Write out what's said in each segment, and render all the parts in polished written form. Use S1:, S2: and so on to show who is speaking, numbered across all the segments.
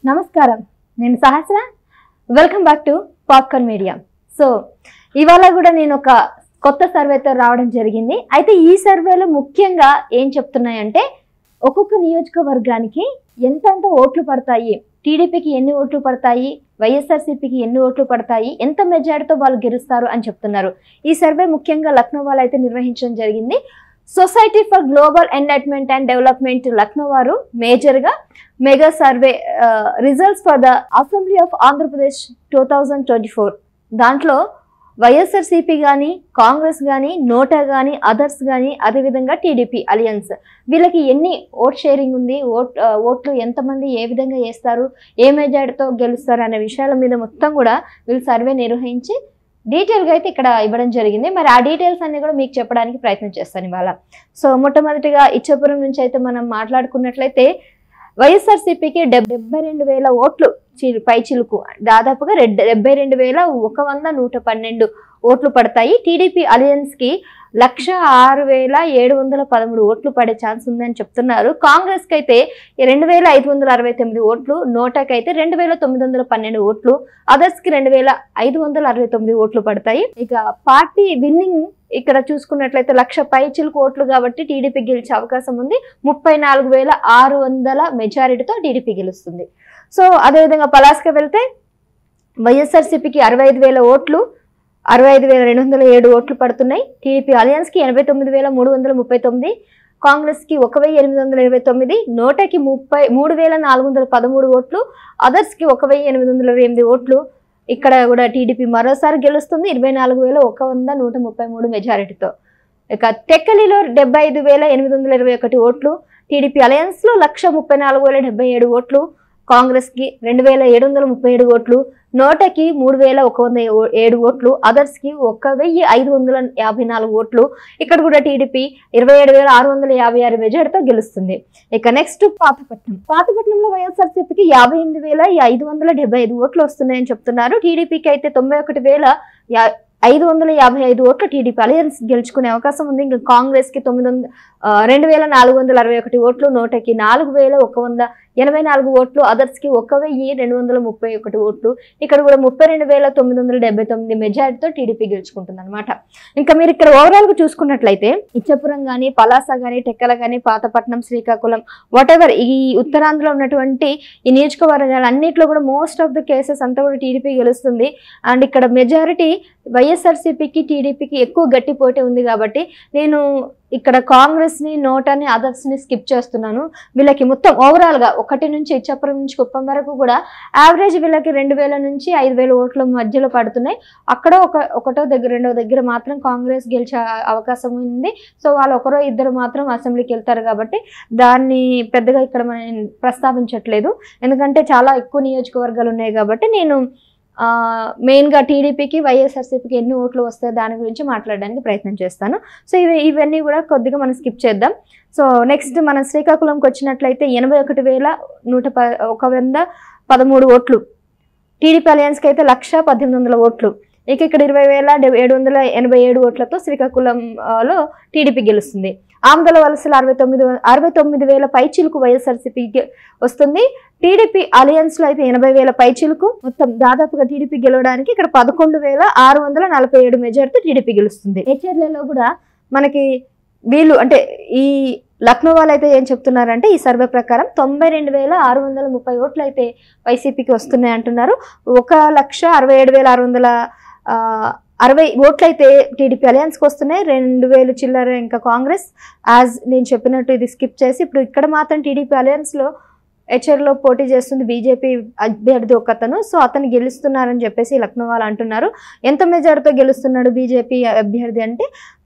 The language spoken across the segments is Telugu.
S1: నమస్కారం, నేను Sahasra. Welcome back to popcorn media. So ఇవాళ కూడా నేను ఒక కొత్త సర్వేతో రావడం జరిగింది. అయితే ఈ సర్వేలో ముఖ్యంగా ఏం చెప్తున్నాయంటే ఒక్కొక్క నియోజకవర్గానికి ఎంతెంత ఓట్లు పడతాయి, టీడీపీకి ఎన్ని ఓట్లు పడతాయి, వైఎస్ఆర్సీపీకి ఎన్ని ఓట్లు పడతాయి, ఎంత మెజారిటీతో వాళ్ళు గెలుస్తారు అని చెప్తున్నారు. ఈ సర్వే ముఖ్యంగా లక్నో వాళ్ళు అయితే నిర్వహించడం జరిగింది. Society for global enlightenment and development Lucknow వారు మేజర్గా mega survey results for the assembly of Andhra Pradesh 2024 దాంట్లో వైఎస్ఆర్సీపీ కానీ, కాంగ్రెస్ కానీ, నోటా కానీ, అదర్స్ కానీ, అదేవిధంగా టీడీపీ అలియన్స్ వీళ్ళకి ఎన్ని ఓట్ షేరింగ్ ఉంది, ఓట్లు ఎంతమంది ఏ విధంగా వేస్తారు, ఏ మెజారిటీతో గెలుస్తారు అనే విషయాల మీద మొత్తం కూడా వీళ్ళు సర్వే నిర్వహించి డీటెయిల్గా అయితే ఇక్కడ ఇవ్వడం జరిగింది. మరి ఆ డీటెయిల్స్ అన్ని కూడా మీకు చెప్పడానికి ప్రయత్నం చేస్తాను ఇవాళ. సో మొట్టమొదటిగా ఇచ్చాపురం నుంచి అయితే మనం మాట్లాడుకున్నట్లయితే వైఎస్ఆర్సీపీకి 72,000 ఓట్లు పైచిలుకు, దాదాపుగా 72,112 ఓట్లు పడతాయి. టీడీపీ అలియన్స్కి 106,713 ఓట్లు పడే ఛాన్స్ ఉందని చెప్తున్నారు. కాంగ్రెస్కి అయితే 2,569 ఓట్లు, నోటాకి అయితే 2,912 ఓట్లు, అదర్స్కి 2,569 ఓట్లు పడతాయి. ఇక పార్టీ విన్నింగ్ ఇక్కడ చూసుకున్నట్లయితే 1,00,000 పైచిలుకు ఓట్లు కాబట్టి టీడీపీ గెలిచే అవకాశం ఉంది. 34,600 మెజారిటీతో టీడీపీ గెలుస్తుంది. సో అదేవిధంగా పలాస్కి వెళ్తే వైఎస్ఆర్సీపీకి 65,000 ఓట్లు, 65,207 ఓట్లు పడుతున్నాయి. టీడీపీ అలియన్స్కి 89,339, కాంగ్రెస్కి 1,829, నోటాకి 3,413 ఓట్లు, అదర్స్కి 1,828 ఓట్లు. ఇక్కడ కూడా టీడీపీ మరోసారి గెలుస్తుంది 24,133 మెజారిటీతో. ఇక టెక్కలిలో 75,821 ఓట్లు, టీడీపీ అలయన్స్లో 1,34,077 ఓట్లు, కాంగ్రెస్కి 2,737 ఓట్లు, నోటాకి 3,107 ఓట్లు, అదర్స్కి 1,554 ఓట్లు. ఇక్కడ కూడా టీడీపీ 27,656 మెజారిటీతో గెలుస్తుంది. ఇక నెక్స్ట్ పాతపట్నంలో వైఎస్ఆర్సీపీకి 58,575 ఓట్లు వస్తున్నాయని చెప్తున్నారు. టీడీపీకి అయితే 91,555 ఓట్లు టీడీపీ అలయన్స్ గెలుచుకునే అవకాశం ఉంది. ఇంకా కాంగ్రెస్కి 2,461 ఓట్లు, నోటాకి 4,184 ఓట్లు, అదర్స్కి 1,231 ఓట్లు. ఇక్కడ కూడా 32,979 మెజారిటీతో టీడీపీ గెలుచుకుంటుంది అనమాట. ఇంకా మీరు ఇక్కడ ఓవరాల్ గా చూసుకున్నట్లయితే ఇచ్చాపురం కానీ, పలాస కానీ, టెక్కల కానీ, పాతపట్నం, శ్రీకాకుళం, వాటెవర్ ఈ ఉత్తరాంధ్రలో ఉన్నటువంటి ఈ నియోజకవర్గాలు అన్నింటిలో కూడా మోస్ట్ ఆఫ్ ద కేసెస్ అంతా కూడా టీడీపీ గెలుస్తుంది. అండ్ ఇక్కడ మెజారిటీ వైఎస్ఆర్సీపీకి, టీడీపీకి ఎక్కువ గట్టి పోటీ ఉంది కాబట్టి నేను ఇక్కడ కాంగ్రెస్ని, నోటాని, అదర్స్ని స్కిప్ చేస్తున్నాను. వీళ్ళకి మొత్తం ఓవరాల్గా 1 నుంచి ఇచ్చాపురం నుంచి కుప్పం వరకు కూడా యావరేజ్ వీళ్ళకి 2,000 నుంచి 5,000 ఓట్ల మధ్యలో పడుతున్నాయి. అక్కడ ఒకటో దగ్గర, రెండో దగ్గర మాత్రం కాంగ్రెస్ గెలిచే అవకాశం ఉంది. సో వాళ్ళు ఒకరో ఇద్దరు మాత్రం అసెంబ్లీకి వెళ్తారు కాబట్టి దాన్ని పెద్దగా ఇక్కడ మనం ప్రస్తావించట్లేదు. ఎందుకంటే చాలా ఎక్కువ నియోజకవర్గాలు ఉన్నాయి కాబట్టి నేను మెయిన్గా టీడీపీకి, వైఎస్ఆర్సీపీకి ఎన్ని ఓట్లు వస్తాయో దాని గురించి మాట్లాడడానికి ప్రయత్నం చేస్తాను. సో ఇవన్నీ కూడా కొద్దిగా మనం స్కిప్ చేద్దాం. సో నెక్స్ట్ మనం శ్రీకాకుళంకి వచ్చినట్లయితే 81,113 ఓట్లు, టీడీపీ అలయన్స్కి అయితే 1,18,000 ఓట్లు. ఇక ఇక్కడ 20,787 ఓట్లతో శ్రీకాకుళంలో టీడీపీ గెలుస్తుంది. ఆమదల వలసలు 69,000 పైచిలుకు వైఎస్ఆర్సీపీకి వస్తుంది. టీడీపీ అలయన్స్లో అయితే 80,000 పైచిలుకు, మొత్తం దాదాపుగా టీడీపీ గెలవడానికి ఇక్కడ 11,647 మెజారిటీ టీడీపీ గెలుస్తుంది. హెచ్ఆర్లలో కూడా మనకి వీళ్ళు అంటే ఈ లక్నో వాళ్ళు అయితే ఏం చెప్తున్నారంటే ఈ సర్వే ప్రకారం 92,630 ఓట్లు అయితే వైసీపీకి వస్తున్నాయి అంటున్నారు. 1,67,660 ఓట్లు అయితే టీడీపీ అలయన్స్కి వస్తున్నాయి. 2,000 చిల్లర ఇంకా కాంగ్రెస్. యాజ్ నేను చెప్పినట్టు ఇది స్కిప్ చేసి ఇప్పుడు ఇక్కడ మాత్రం టీడీపీ అలయన్స్లో హెచ్ఆర్లో పోటీ చేస్తుంది బీజేపీ అభ్యర్థి ఒకతను. సో అతను గెలుస్తున్నారని చెప్పేసి లక్నో వాళ్ళు అంటున్నారు. ఎంత మెజారిటీతో గెలుస్తున్నాడు బీజేపీ అభ్యర్థి అంటే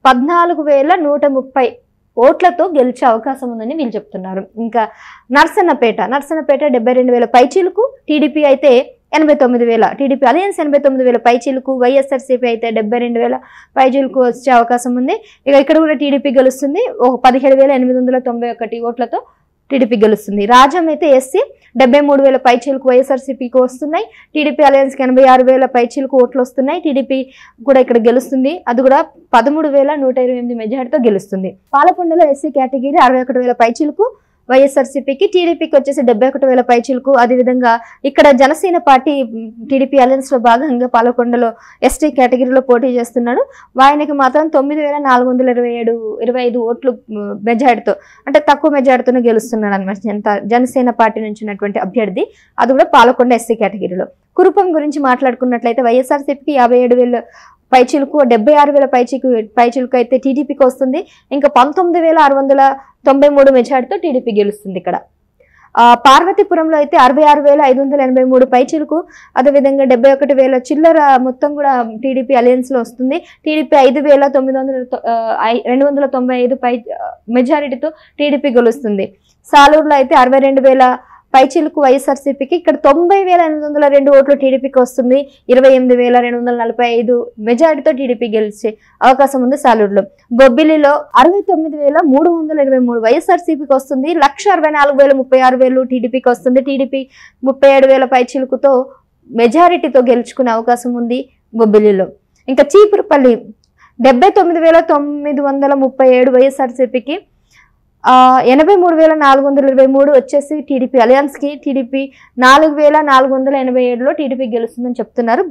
S1: 14,130 ఓట్లతో గెలిచే అవకాశం ఉందని వీళ్ళు చెప్తున్నారు. ఇంకా నర్సన్నపేట 72,000 పైచీలకు, టీడీపీ అయితే 89,000, టీడీపీ అలయన్స్ 89,000 పైచీలకు, వైఎస్ఆర్సీపీ అయితే 72,000 పైచీలకు వచ్చే అవకాశం ఉంది. ఇక ఇక్కడ కూడా టీడీపీ గెలుస్తుంది. 17,891 ఓట్లతో టీడీపీ గెలుస్తుంది. రాజం అయితే ఎస్సీ 73,000 పైచీలకు వైఎస్ఆర్సీపీకి వస్తున్నాయి. టీడీపీ అలయన్స్కి 86,000 పైచీలకు ఓట్లు వస్తున్నాయి. టీడీపీ కూడా ఇక్కడ గెలుస్తుంది. అది కూడా 13,128 మెజారిటీతో గెలుస్తుంది. పాలకొండలో ఎస్సీ కేటగిరీ 61,000 పైచీలకు, వైఎస్ఆర్సీపీకి, టీడీపీకి వచ్చేసి 71,000 పైచిలకు. అదేవిధంగా ఇక్కడ జనసేన పార్టీ టీడీపీ అలయన్స్ లో భాగంగా పాలకొండలో ఎస్టీ కేటగిరీలో పోటీ చేస్తున్నాడు. ఆయనకి మాత్రం 9,425 ఓట్లు మెజార్టీతో, అంటే తక్కువ మెజార్టీతోనే గెలుస్తున్నాడు అనమాట జనసేన పార్టీ నుంచి ఉన్నటువంటి అభ్యర్థి. అది కూడా పాలకొండ ఎస్టీ కేటగిరీలో. కురుపం గురించి మాట్లాడుకున్నట్లయితే వైఎస్ఆర్సీపీకి 57,000 పైచిలకు, 76,000 పైచిలకు అయితే టీడీపీకి వస్తుంది. ఇంకా 19,693 మెజార్టీతో టీడీపీ గెలుస్తుంది. ఇక్కడ పార్వతీపురంలో అయితే 66,583 పైచిలకు, అదేవిధంగా 71,000 చిల్లర మొత్తం కూడా టీడీపీ అలయన్స్ లో వస్తుంది. టీడీపీ 5,295 మెజారిటీతో టీడీపీ గెలుస్తుంది. సాలూరులో అయితే 62,000 పైచిలకు వైఎస్ఆర్సీపీకి, ఇక్కడ 90,802 ఓట్లు టీడీపీకి వస్తుంది. 28,245 మెజారిటీతో టీడీపీ గెలిచే అవకాశం ఉంది సాలూరులో. బొబ్బిలిలో 69,323 వైఎస్ఆర్సీపీకి వస్తుంది. 1,64,036 టీడీపీకి వస్తుంది. టీడీపీ 37,000 పైచిలుకుతో మెజారిటీతో గెలుచుకునే అవకాశం ఉంది బొబ్బిలిలో. ఇంకా చీపురుపల్లి 79,937 వైఎస్ఆర్సీపీకి, 83,423 వచ్చేసి టీడీపీ అలయన్స్ కి. టీడీపీ 4,487లో టీడీపీ గెలుస్తుందని చెప్తున్నారు.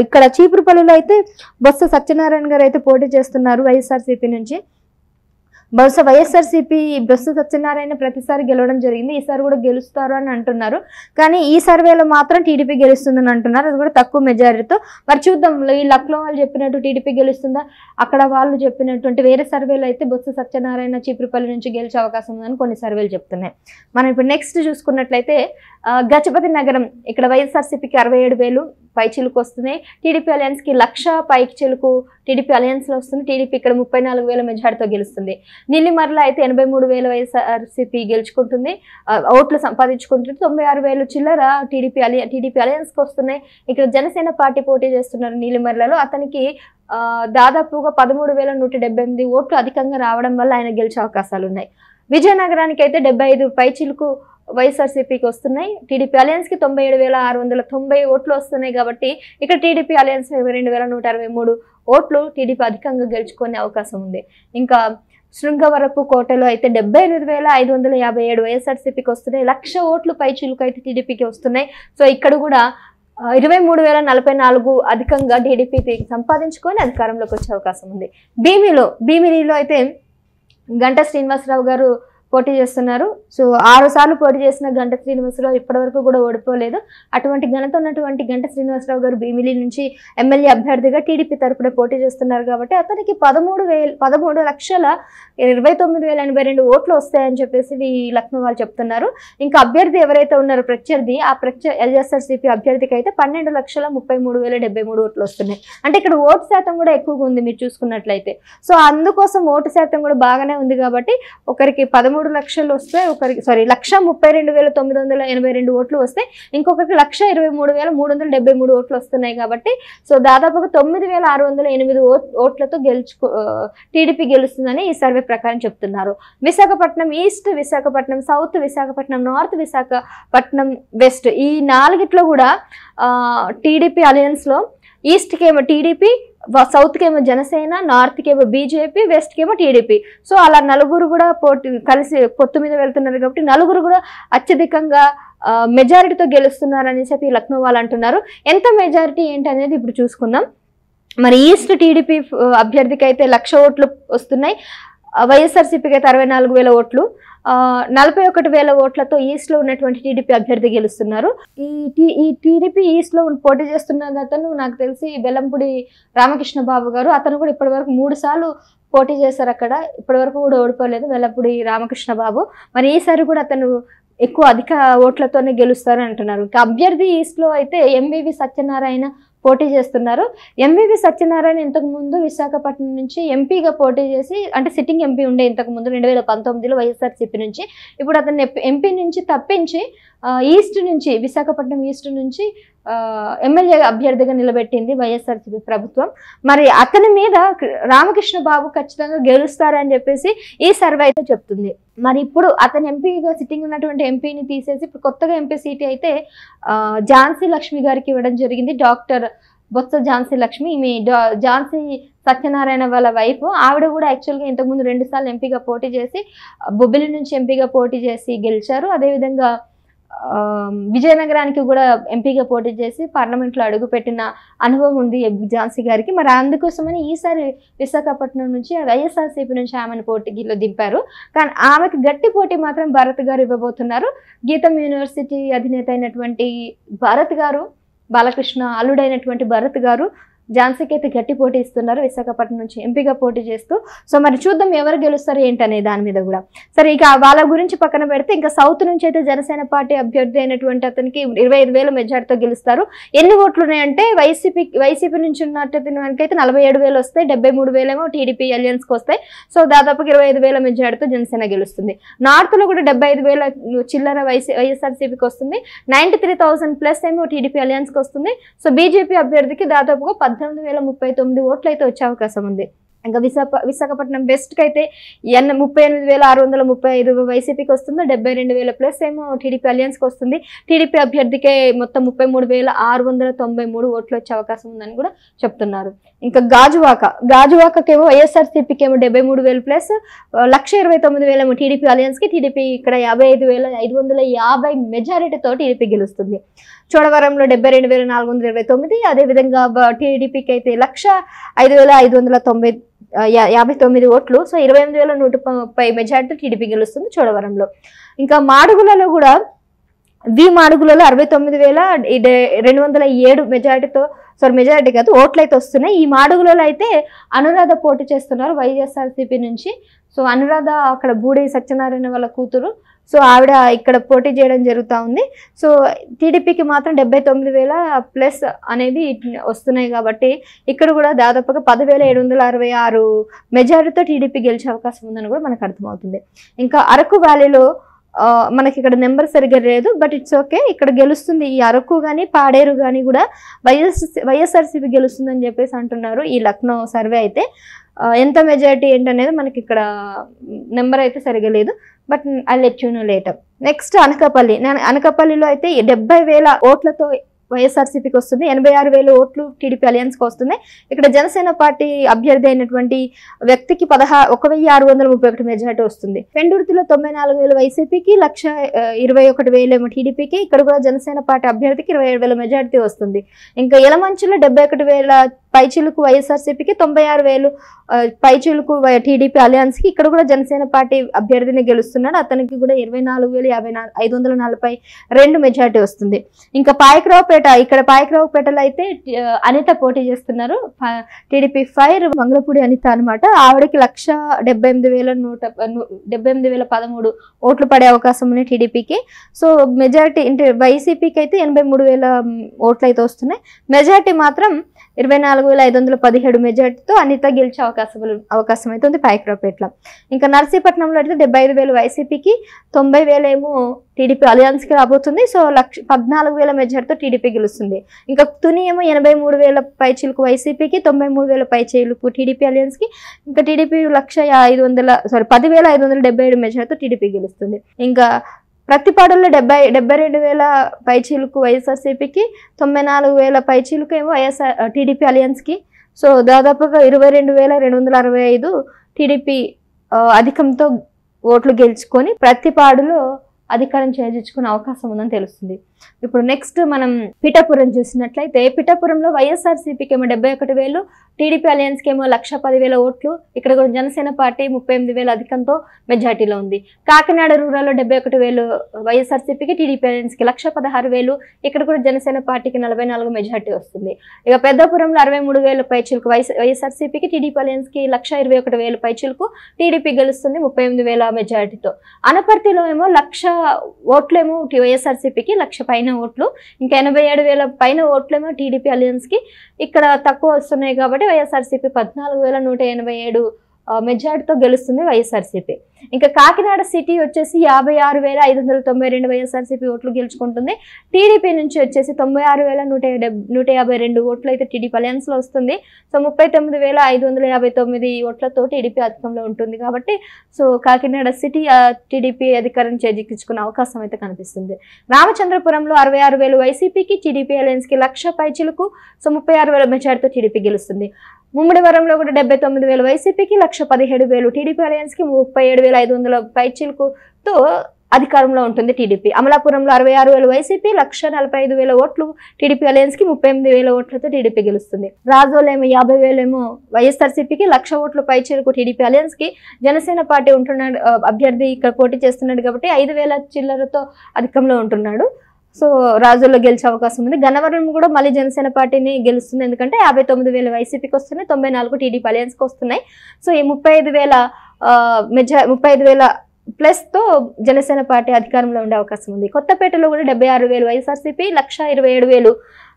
S1: ఇక్కడ చీపురుపల్లిలో అయితే బొత్స సత్యనారాయణ గారు అయితే పోటీ చేస్తున్నారు వైఎస్ఆర్సీపీ నుంచి. బహుశా వైఎస్ఆర్సీపీ బొత్స సత్యనారాయణ ప్రతిసారి గెలవడం జరిగింది, ఈసారి కూడా గెలుస్తారు అని అంటున్నారు. కానీ ఈ సర్వేలో మాత్రం టీడీపీ గెలుస్తుందని అంటున్నారు, అది కూడా తక్కువ మెజారిటీతో. మరి చూద్దాం, ఈ లక్లో వాళ్ళు చెప్పినట్టు టీడీపీ గెలుస్తుందా, అక్కడ వాళ్ళు చెప్పినటువంటి వేరే సర్వేలు అయితే బొత్స సత్యనారాయణ చీపురుపల్లి నుంచి గెలిచే అవకాశం ఉందని కొన్ని సర్వేలు చెప్తున్నాయి. మనం ఇప్పుడు నెక్స్ట్ చూసుకున్నట్లయితే గజపతి నగరం, ఇక్కడ వైఎస్ఆర్సీపీకి 67,000 పైచిలుకు వస్తున్నాయి. టీడీపీ అలయన్స్ కి 1,00,000 పైచిలుకు టీడీపీ అలయన్స్ లో వస్తుంది. టీడీపీ ఇక్కడ 34,000 మెజార్టీతో గెలుస్తుంది. నిల్లిమర్ల అయితే 83,000 వైఎస్ఆర్సీపీ గెలుచుకుంటుంది, ఓట్లు సంపాదించుకుంటుంది. 96,000 చిల్లర టీడీపీ అలయన్స్ కి వస్తున్నాయి. ఇక్కడ జనసేన పార్టీ పోటీ చేస్తున్నారు నీలిమర్లలో. అతనికి దాదాపుగా 13,178 ఓట్లు అధికంగా రావడం వల్ల ఆయన గెలిచే అవకాశాలు ఉన్నాయి. విజయనగరానికి అయితే 75 పైచిలుకు వైఎస్ఆర్సీపీకి వస్తున్నాయి. టీడీపీ అలయన్స్ కి 97,690 ఓట్లు వస్తున్నాయి. కాబట్టి ఇక్కడ టీడీపీ అలయన్స్ 22,163 ఓట్లు టీడీపీ అధికంగా గెలుచుకునే అవకాశం ఉంది. ఇంకా శృంగవరపు కోటలో అయితే 78,557 వైఎస్ఆర్సీపీకి వస్తున్నాయి. 1,00,000 ఓట్లు పైచిలుకు అయితే టీడీపీకి వస్తున్నాయి. సో ఇక్కడ కూడా 23,044 అధికంగా టీడీపీ సంపాదించుకొని అధికారంలోకి వచ్చే అవకాశం ఉంది. భీమిలిలో అయితే గంటా శ్రీనివాసరావు గారు పోటీ చేస్తున్నారు. సో 6 సార్లు పోటీ చేసిన గంటా శ్రీనివాసరావు ఇప్పటివరకు కూడా ఓడిపోలేదు. అటువంటి ఘనత ఉన్నటువంటి గంటా శ్రీనివాసరావు గారు భీమిలి నుంచి ఎమ్మెల్యే అభ్యర్థిగా టీడీపీ తరపున పోటీ చేస్తున్నారు. కాబట్టి అతనికి 13,29,082 ఓట్లు వస్తాయని చెప్పేసి ఈ లక్నో వాళ్ళు చెప్తున్నారు. ఇంకా అభ్యర్థి ఎవరైతే ఉన్నారో ప్రత్యర్థి, ఆ వైఎస్ఆర్సీపీ అభ్యర్థికి అయితే 12,33,073 ఓట్లు వస్తున్నాయి. అంటే ఇక్కడ ఓటు శాతం కూడా ఎక్కువగా ఉంది మీరు చూసుకున్నట్లయితే. సో అందుకోసం ఓటు శాతం కూడా బాగానే ఉంది. కాబట్టి ఒకరికి 13 లక్షలు వస్తే, ఒకరికి 1,32,982 ఓట్లు వస్తే, ఇంకొకరికి 1,23,373 ఓట్లు వస్తున్నాయి. కాబట్టి సో దాదాపుగా 9,608 ఓట్లతో టీడీపీ గెలుస్తుందని ఈ సర్వే ప్రకారం చెప్తున్నారు. Visakhapatnam east, Visakhapatnam south, Visakhapatnam north, Visakhapatnam west, ఈ 4గిట్లో కూడా టీడీపీ అలయన్స్ లో ఈస్ట్ కేమో టీడీపీ, సౌత్ కేమో జనసేన, నార్త్ కేమో బీజేపీ, వెస్ట్ కేమో టీడీపీ. సో అలా నలుగురు కూడా కలిసి పొత్తు మీద వెళ్తున్నారు. కాబట్టి నలుగురు కూడా అత్యధికంగా మెజారిటీతో గెలుస్తున్నారని చెప్పి లక్నో వాళ్ళు అంటున్నారు. ఎంత మెజారిటీ ఏంటి అనేది ఇప్పుడు చూసుకుందాం. మరి ఈస్ట్ టీడీపీ అభ్యర్థికి అయితే 1,00,000 ఓట్లు వస్తున్నాయి. వైఎస్ఆర్సీపీకి అయితే 64,000 ఓట్లు, 41,000 ఓట్లతో ఈస్ట్ లో ఉన్నటువంటి టీడీపీ అభ్యర్థి గెలుస్తున్నారు. ఈ టీడీపీ ఈస్ట్ లో పోటీ చేస్తున్న అతను నాకు తెలిసి బెల్లంపూడి రామకృష్ణ బాబు గారు. అతను కూడా ఇప్పటి వరకు 3 సార్లు పోటీ చేశారు, అక్కడ ఇప్పటి వరకు కూడా ఓడిపోలేదు బెల్లంపూడి రామకృష్ణ బాబు. మరి ఈసారి కూడా అతను అధిక ఓట్లతోనే గెలుస్తారని అంటున్నారు. ఇంకా అభ్యర్థి ఈస్ట్ లో అయితే ఎంవివి సత్యనారాయణ పోటీ చేస్తున్నారు. ఎంవివి సత్యనారాయణ ఇంతకు ముందు విశాఖపట్నం నుంచి ఎంపీగా పోటీ చేసి, అంటే సిట్టింగ్ ఎంపీ ఉండే ఇంతకు ముందు 2019లో వైఎస్ఆర్సీపీ నుంచి. ఇప్పుడు అతను ఎంపీ నుంచి తప్పించి ఈస్ట్ నుంచి, విశాఖపట్నం ఈస్ట్ నుంచి ఎమ్మెల్యే అభ్యర్థిగా నిలబెట్టింది వైఎస్ఆర్సీపీ ప్రభుత్వం. మరి అతని మీద రామకృష్ణ బాబు ఖచ్చితంగా గెలుస్తారని చెప్పేసి ఈ సర్వే అయితే చెప్తుంది. మరి ఇప్పుడు అతను ఎంపీగా సిట్టింగ్ ఉన్నటువంటి ఎంపీని తీసేసి ఇప్పుడు కొత్తగా ఎంపీ సీట్ అయితే ఝాన్సీ లక్ష్మి గారికి ఇవ్వడం జరిగింది. డాక్టర్ బొత్స ఝాన్సీ లక్ష్మి. ఈమె ఝాన్సీ సత్యనారాయణ వాళ్ళ వైఫ్, ఆవిడ కూడా యాక్చువల్గా ఇంతకుముందు 2 సార్లు ఎంపీగా పోటీ చేసి బొబ్బిలి నుంచి ఎంపీగా పోటీ చేసి గెలిచారు. అదేవిధంగా విజయనగరానికి కూడా ఎంపీగా పోటీ చేసి పార్లమెంట్లో అడుగుపెట్టిన అనుభవం ఉంది ఝాన్సీ గారికి. మరి అందుకోసమని ఈసారి విశాఖపట్నం నుంచి వైఎస్ఆర్సీపీ నుంచి ఆమెను పోటీలో దింపారు. కానీ ఆమెకు గట్టి పోటీ మాత్రం భారత్ గారు ఇవ్వబోతున్నారు. గీతం యూనివర్సిటీ అధినేత అయినటువంటి భారత్ గారు, బాలకృష్ణ అల్లుడైనటువంటి భారత్ గారు ఝాన్సీకి అయితే గట్టి పోటీ ఇస్తున్నారు విశాఖపట్నం నుంచి ఎంపీగా పోటీ చేస్తూ. సో మరి చూద్దాం ఎవరు గెలుస్తారు ఏంటనే దాని మీద కూడా. సరే, ఇక వాళ్ళ గురించి పక్కన పెడితే ఇంకా సౌత్ నుంచి అయితే జనసేన పార్టీ అభ్యర్థి అయినటువంటి అతనికి 25,000 మెజార్టీతో గెలుస్తారు. ఎన్ని ఓట్లు ఉన్నాయంటే వైసీపీ నుంచి ఉన్నట్టయితే 47,000 వస్తాయి, 73,000 ఏమో టీడీపీ అలియన్స్కి వస్తాయి. సో దాదాపుగా 25,000 మెజార్టీతో జనసేన గెలుస్తుంది. నార్త్ లో కూడా 75,000 చిల్లర వైఎస్ఆర్సీపీకి వస్తుంది, 93,000 ప్లస్ ఏమో టీడీపీ అలియన్స్కి వస్తుంది. సో బీజేపీ అభ్యర్థికి దాదాపుగా 18,039 ఓట్లు అయితే వచ్చే అవకాశం ఉంది. ఇంకా విశాఖపట్నం వెస్ట్కి అయితే 38,635 వైసీపీకి వస్తుంది, 72,000 ప్లస్ ఏమో టీడీపీ అలియన్స్కి వస్తుంది. టీడీపీ అభ్యర్థికే మొత్తం 33,693 ఓట్లు వచ్చే అవకాశం ఉందని కూడా చెప్తున్నారు. ఇంకా గాజువాకకేమో వైఎస్ఆర్సీపీకి ఏమో 73,000 ప్లస్ 1,29,000 ఏమో టీడీపీ అలియన్స్కి. టీడీపీ ఇక్కడ 55,550 మెజారిటీతో టీడీపీ గెలుస్తుంది. చోడవరంలో 72,429, అదేవిధంగా టీడీపీకి అయితే 1,05,559 ఓట్లు. సో 28,130 మెజార్టీ టీడీపీ గెలుస్తుంది చోడవరంలో. ఇంకా మాడుగులలో కూడా మాడుగులలో 69,207 మెజార్టీతో మెజారిటీ కాదు ఓట్లు అయితే వస్తున్నాయి. ఈ మాడుగులలో అయితే అనురాధ పోటీ చేస్తున్నారు వైఎస్ఆర్సీపీ నుంచి. సో అనురాధ అక్కడ బూడి సత్యనారాయణ వాళ్ళ కూతురు. సో ఆవిడ ఇక్కడ పోటీ చేయడం జరుగుతూ ఉంది. సో టీడీపీకి మాత్రం 79,000 ప్లస్ అనేవి వస్తున్నాయి కాబట్టి ఇక్కడ కూడా దాదాపుగా 10,766 మెజారిటీతో టీడీపీ గెలిచే అవకాశం ఉందని కూడా మనకు అర్థమవుతుంది. ఇంకా అరకు వ్యాలీలో మనకి ఇక్కడ నెంబర్ సరిగ్గా లేదు, బట్ ఇట్స్ ఓకే, ఇక్కడ గెలుస్తుంది. ఈ అరకు కానీ పాడేరు కానీ కూడా వైఎస్ఆర్సీపీ గెలుస్తుందని చెప్పేసి అంటున్నారు ఈ లక్నో సర్వే అయితే. ఎంత మెజారిటీ ఏంటనేది మనకి ఇక్కడ నెంబర్ అయితే సరిగా లేదు, but I let you know later. Next అనకాపల్లిలో అయితే 70,000 ఓట్లతో వైఎస్ఆర్సీపీకి వస్తుంది, 86,000 ఓట్లు టీడీపీ అలియన్స్కి వస్తుంది. ఇక్కడ జనసేన పార్టీ అభ్యర్థి అయినటువంటి వ్యక్తికి 1,631 మెజార్టీ వస్తుంది. పెండుర్తిలో 94,000 వైసీపీకి, 1,21,000 ఏమో టీడీపీకి. ఇక్కడ కూడా జనసేన పార్టీ అభ్యర్థికి 27,000 మెజార్టీ వస్తుంది. ఇంకా యలమంచిలో 71,000 పైచిలుకు వైఎస్ఆర్సీపీకి, 96,000 పైచిలుకు టీడీపీ అలియన్స్కి. ఇక్కడ కూడా జనసేన పార్టీ అభ్యర్థిని గెలుస్తున్నాడు, అతనికి కూడా 24,542 మెజార్టీ వస్తుంది. ఇంకా పాయకరావుపేటలో అయితే అనిత పోటీ చేస్తున్నారు, టీడీపీ ఫైర్ మంగళపూడి అనిత అనమాట. ఆవిడకి 1,78,113 ఓట్లు పడే అవకాశం ఉన్నాయి టీడీపీకి. సో మెజారిటీ అంటే వైసీపీకి అయితే 83,000 ఓట్లు అయితే వస్తున్నాయి. మెజారిటీ మాత్రం 24,517 మెజార్టీతో అనిత గెలిచే అవకాశం అయితే ఉంది పాయకరావుపేటలో. ఇంకా నర్సీపట్నంలో అయితే 75,000 వైసీపీకి, 90,000 ఏమో టీడీపీ అలియన్స్కి రాబోతుంది. సో 14,000 మెజార్టీతో టీడీపీ గెలుస్తుంది. ఇంకా తుని ఏమో 83,000 పైచీలకు వైసీపీకి, 93,000 పైచీలకు టీడీపీ అలియన్స్కి. ఇంకా టీడీపీ 10,577 మెజార్టీతో టీడీపీ గెలుస్తుంది. ఇంకా ప్రతిపాడుల్లో 72,000 పైచీలకు వైఎస్ఆర్సీపీకి, 94,000 పైచీలకు ఏమో టీడీపీ అలియన్స్కి. సో దాదాపుగా 22,265 టీడీపీ అధికంతో ఓట్లు గెలుచుకొని ప్రతిపాడులో అధికారం చేజించుకునే అవకాశం ఉందని తెలుస్తుంది. ఇప్పుడు నెక్స్ట్ మనం పిఠాపురం చూసినట్లయితే పిఠాపురంలో వైఎస్ఆర్సీపీకి ఏమో 71,000, టీడీపీ అలియన్స్కి ఏమో 1,10,000 ఓట్లు. ఇక్కడ కూడా జనసేన పార్టీ 38,000 అధికంతో మెజార్టీలో ఉంది. కాకినాడ రూరల్లో 71,000 వైఎస్ఆర్సీపీకి, టీడీపీ అలియన్స్కి 1,16,000. ఇక్కడ కూడా జనసేన పార్టీకి 44 మెజార్టీ వస్తుంది. ఇక పెద్దపురంలో 63,000 పైచీలకు వైఎస్ఆర్సీపీకి, టీడీపీ అలియన్స్కి 1,21,000 పైచీలకు టీడీపీ గెలుస్తుంది 38,000 మెజార్టీతో. అనపర్తిలో ఏమో 1,00,000 ఓట్లేమో వైఎస్ఆర్సీపీకి, 1,00,000 పైన ఓట్లు. ఇంకా 87,000 పైన ఓట్లేమో టీడీపీ అలియన్స్కి. ఇక్కడ తక్కువ వస్తున్నాయి కాబట్టి వైఎస్ఆర్సీపీ 14,187 మెజార్టీతో గెలుస్తుంది వైఎస్ఆర్సీపీ. ఇంకా కాకినాడ సిటీ వచ్చేసి 56,592 వైఎస్ఆర్సీపీ ఓట్లు గెలుచుకుంటుంది. టీడీపీ నుంచి వచ్చేసి 96,152 ఓట్లు అయితే టీడీపీ అలయన్స్లో వస్తుంది. సో 39,559 ఓట్లతో టీడీపీ అధికంలో ఉంటుంది కాబట్టి సో కాకినాడ సిటీ టీడీపీ అధికారం చేజిక్కించుకునే అవకాశం అయితే కనిపిస్తుంది. రామచంద్రపురంలో 66,000 వైసీపీకి, టీడీపీ అలయన్స్కి 1,00,000 పైచిలకు. సో 36,000 మెజార్టీతో టీడీపీ గెలుస్తుంది. ముమ్మడివరంలో కూడా 79,000 వైసీపీకి, 1,17,000 టీడీపీ అలయన్స్ కి, 37,500 పైచిలుకుతో అధికారంలో ఉంటుంది టీడీపీ. అమలాపురంలో 66,000 వైసీపీ, 1,45,000 ఓట్లు టీడీపీ అలయన్స్ కి, 38,000 ఓట్లతో టీడీపీ గెలుస్తుంది. రాజోలేమో 50,000 వైఎస్ఆర్సీపీకి, 1,00,000 ఓట్లు పైచిలుకు టీడీపీ అలయన్స్ కి. జనసేన పార్టీ ఉంటున్నాడు అభ్యర్థి ఇక్కడ పోటీ చేస్తున్నాడు కాబట్టి 5,000 చిల్లరతో అధికంలో ఉంటున్నాడు. సో రాజుల్లో గెలిచే అవకాశం ఉంది. గన్నవరం కూడా మళ్ళీ జనసేన పార్టీని గెలుస్తుంది, ఎందుకంటే 59,000 వైసీపీకి వస్తున్నాయి, 94 టీడీపీ అలయన్స్ కి వస్తున్నాయి. సో ఈ 35,000 ప్లస్ తో జనసేన పార్టీ అధికారంలో ఉండే అవకాశం ఉంది. కొత్తపేటలో కూడా 76,000 వైఎస్ఆర్సీపీ, 1,27,000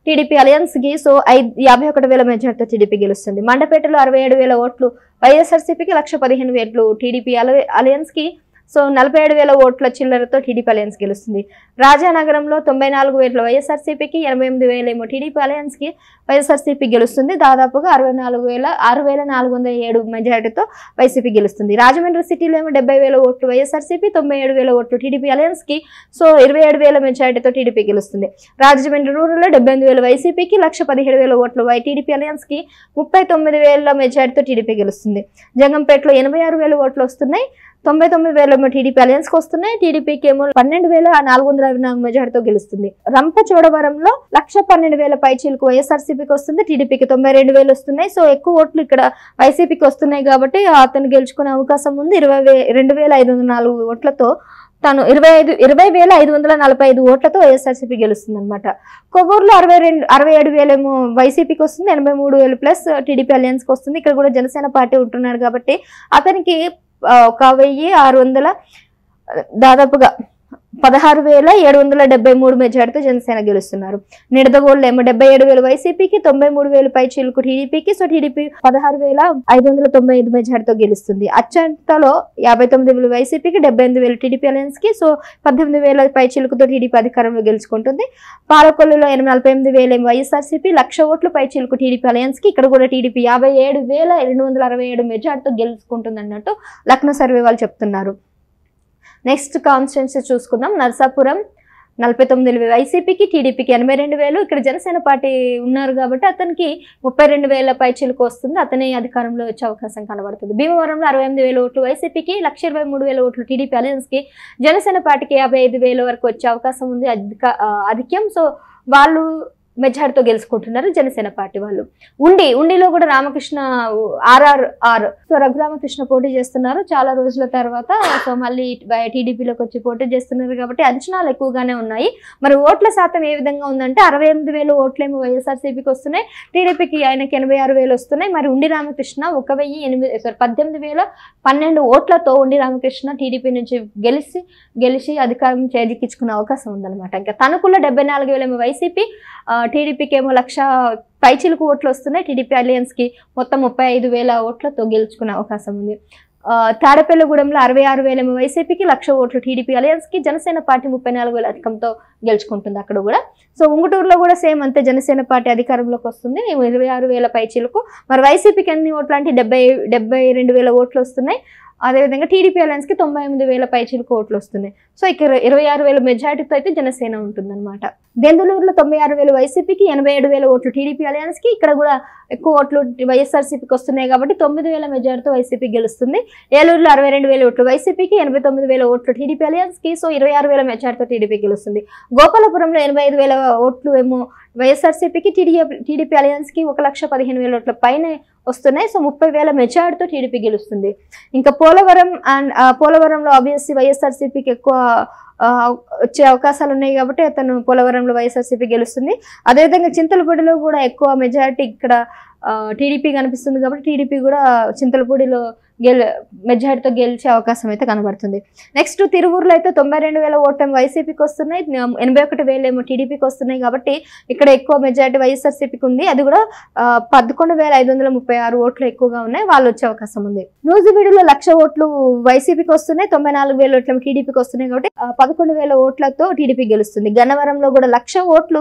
S1: టీడీపీ అలయన్స్ కి. సో 51,000 మెజార్టీతో టీడీపీ గెలుస్తుంది. మండపేటలో 67,000 ఓట్లు వైఎస్ఆర్సీపీకి, 1,15,000 టీడీపీ అలయన్స్ కి. సో 47,000 ఓట్ల చిల్లరతో టీడీపీ అలయన్స్ గెలుస్తుంది. రాజానగరంలో 94,000 వైఎస్ఆర్సీపీకి, 88,000 ఏమో టీడీపీ అలయన్స్ కి వైఎస్ఆర్సీపీ గెలుస్తుంది. దాదాపుగా 6,407 మెజారిటీతో వైసీపీ గెలుస్తుంది. రాజమండ్రి సిటీలో ఏమో 70,000 ఓట్లు వైఎస్ఆర్సీపీ, 97,000 ఓట్లు టీడీపీ అలయన్స్ కి. సో 27,000 మెజారిటీతో టీడీపీ గెలుస్తుంది. రాజమండ్రి రూరల్లో 78,000 వైసీపీకి, 1,17,000 ఓట్లు టీడీపీ అలయన్స్ కి, 39,000 మెజారిటీతో టీడీపీ గెలుస్తుంది. జంగంపేటలో 86,000 ఓట్లు వస్తున్నాయి, 99,000 టీడీపీ అలయన్స్ కి వస్తున్నాయి. టీడీపీకి ఏమో 12,424 మెజార్టీతో గెలుస్తుంది. రంపచోడవరంలో 1,12,000 పైచీలకు వైఎస్ఆర్సీపీకి వస్తుంది, టీడీపీకి 92,000 వస్తున్నాయి. సో ఎక్కువ ఓట్లు ఇక్కడ వైసీపీకి వస్తున్నాయి కాబట్టి అతను గెలుచుకునే అవకాశం ఉంది. 22,504 ఓట్లతో తను 20,545 ఓట్లతో వైఎస్ఆర్సీపీ గెలుస్తుంది అనమాట. కొవ్వూరులో 67,000 ఏమో వైసీపీకి వస్తుంది, 83,000 ప్లస్ టీడీపీ అలయన్స్ కి వస్తుంది. ఇక్కడ కూడా జనసేన పార్టీ ఉంటున్నాడు కాబట్టి అతనికి 1,600 దాదాపుగా 16,773 మెజార్టీతో జనసేన గెలుస్తున్నారు. నిడదవోళ్ళు ఏమో 77,000 వైసీపీకి, 93,000 పైచీలకు టీడీపీకి. సో టీడీపీ 16,595 మెజార్టీతో గెలుస్తుంది. అచ్చంతలో 59,000 వైసీపీకి, 78,000 టీడీపీ అలయన్స్ కి. సో 18,000 పైచీలకుతో టీడీపీ అధికారంలో గెలుచుకుంటుంది. పాలకొల్లులో 48,000 వైఎస్ఆర్సీపీ, 1,00,000 ఓట్లు పైచీలకు టీడీపీ అలయన్స్ కి. ఇక్కడ కూడా టీడీపీ 57,267 మెజార్టీతో గెలుచుకుంటుంది అన్నట్టు లక్నో సర్వే వాళ్ళు చెప్తున్నారు. నెక్స్ట్ కాన్స్టిట్యున్సీ చూసుకుందాం. నర్సాపురం 49,000 వైసీపీకి, టీడీపీకి 82,000. ఇక్కడ జనసేన పార్టీ ఉన్నారు కాబట్టి అతనికి 32,000 పైచీలకు వస్తుంది, అతనే అధికారంలో వచ్చే అవకాశం కనబడుతుంది. భీమవరంలో 68,000 ఓట్లు వైసీపీకి, 1,23,000 ఓట్లు టీడీపీ అలయన్స్ కి. జనసేన పార్టీకి 55,000 వరకు వచ్చే అవకాశం ఉంది అధికం. సో వాళ్ళు మెజార్టీతో గెలుచుకుంటున్నారు జనసేన పార్టీ వాళ్ళు. ఉండిలో కూడా రామకృష్ణ RRR సో రఘురామకృష్ణ పోటీ చేస్తున్నారు చాలా రోజుల తర్వాత. సో మళ్ళీ టీడీపీలోకి వచ్చి పోటీ చేస్తున్నారు కాబట్టి అంచనాలు ఎక్కువగానే ఉన్నాయి. మరి ఓట్ల శాతం ఏ విధంగా ఉందంటే 68,000 ఓట్లేమో వైఎస్ఆర్సీపీకి వస్తున్నాయి, టీడీపీకి ఆయనకి 86,000 వస్తున్నాయి. మరి ఉండి రామకృష్ణ 1,012 ఓట్లతో ఉండి రామకృష్ణ టీడీపీ నుంచి గెలిచి అధికారం చేజిక్కించుకునే అవకాశం ఉందన్నమాట. ఇంకా తణుకులో 74,000 వైసీపీ, టీడీపీకి ఏమో 1,00,000 పైచిలకు ఓట్లు వస్తున్నాయి. టీడీపీ అలయన్స్ కి మొత్తం 35,000 ఓట్లతో గెలుచుకునే అవకాశం ఉంది. తాడేపల్లిగూడెంలో 66,000 వైసీపీకి, 1,00,000 ఓట్లు టీడీపీ అలయన్స్ కి. జనసేన పార్టీ 34,000 అధికంతో గెలుచుకుంటుంది అక్కడ కూడా. సో ఉంగుటూరులో కూడా సేమ్ అంతే, జనసేన పార్టీ అధికారంలోకి వస్తుంది 26,000 పైచీలకు. మరి వైసీపీకి ఎన్ని ఓట్లు అంటే 72,000 ఓట్లు వస్తున్నాయి. అదేవిధంగా టీడీపీ అలయన్స్ కి 98,000 పైచీలకు ఓట్లు వస్తున్నాయి. సో ఇక్కడ 26,000 మెజార్టీతో అయితే జనసేన ఉంటుందన్నమాట. దెందులూరులో 96,000 వైసీపీకి, 87,000 ఓట్లు టీడీపీ అలయన్స్ కి. ఇక్కడ కూడా ఎక్కువ ఓట్లు వైఎస్ఆర్సీపీకి వస్తున్నాయి కాబట్టి 9,000 మెజార్టీతో వైసీపీ గెలుస్తుంది. ఏలూరులో 62,000 ఓట్లు వైసీపీకి, 89,000 ఓట్లు టీడీపీ అలయన్స్ కి. సో 26,000 మెజార్టీతో టీడీపీ గెలుస్తుంది. గోపాలపురంలో 85,000 ఓట్లు ఏమో వైఎస్ఆర్సీపీకి, టీడీపీ అలయన్స్ కి 1,15,000 ఓట్ల పైన వస్తున్నాయి. సో 30,000 మెజార్టీతో టీడీపీ గెలుస్తుంది. ఇంకా పోలవరంలో ఆబ్వియస్లీ వైఎస్ఆర్సీపీకి ఎక్కువ వచ్చే అవకాశాలు ఉన్నాయి కాబట్టి అతను పోలవరంలో వైఎస్ఆర్సీపీ గెలుస్తుంది. అదేవిధంగా చింతలపూడిలో కూడా ఎక్కువ మెజారిటీ ఇక్కడ టీడీపీ కనిపిస్తుంది కాబట్టి టీడీపీ కూడా చింతలపూడిలో మెజారిటీతో గెలిచే అవకాశం అయితే కనబడుతుంది. నెక్స్ట్ తిరువూరులో అయితే 92,000 ఓట్లు వైసీపీకి వస్తున్నాయి, 81,000 ఏమో టీడీపీకి వస్తున్నాయి కాబట్టి ఇక్కడ ఎక్కువ మెజారిటీ వైఎస్ఆర్సీపీకి ఉంది. అది కూడా 11,536 ఓట్లు ఎక్కువగా ఉన్నాయి, వాళ్ళు వచ్చే అవకాశం ఉంది. నూజివీడులో 1,00,000 ఓట్లు వైసీపీకి వస్తున్నాయి, 94,000 ఓట్లు టీడీపీకి వస్తున్నాయి కాబట్టి 11,000 ఓట్లతో టీడీపీ గెలుస్తుంది. గన్నవరంలో కూడా 1,00,000 ఓట్లు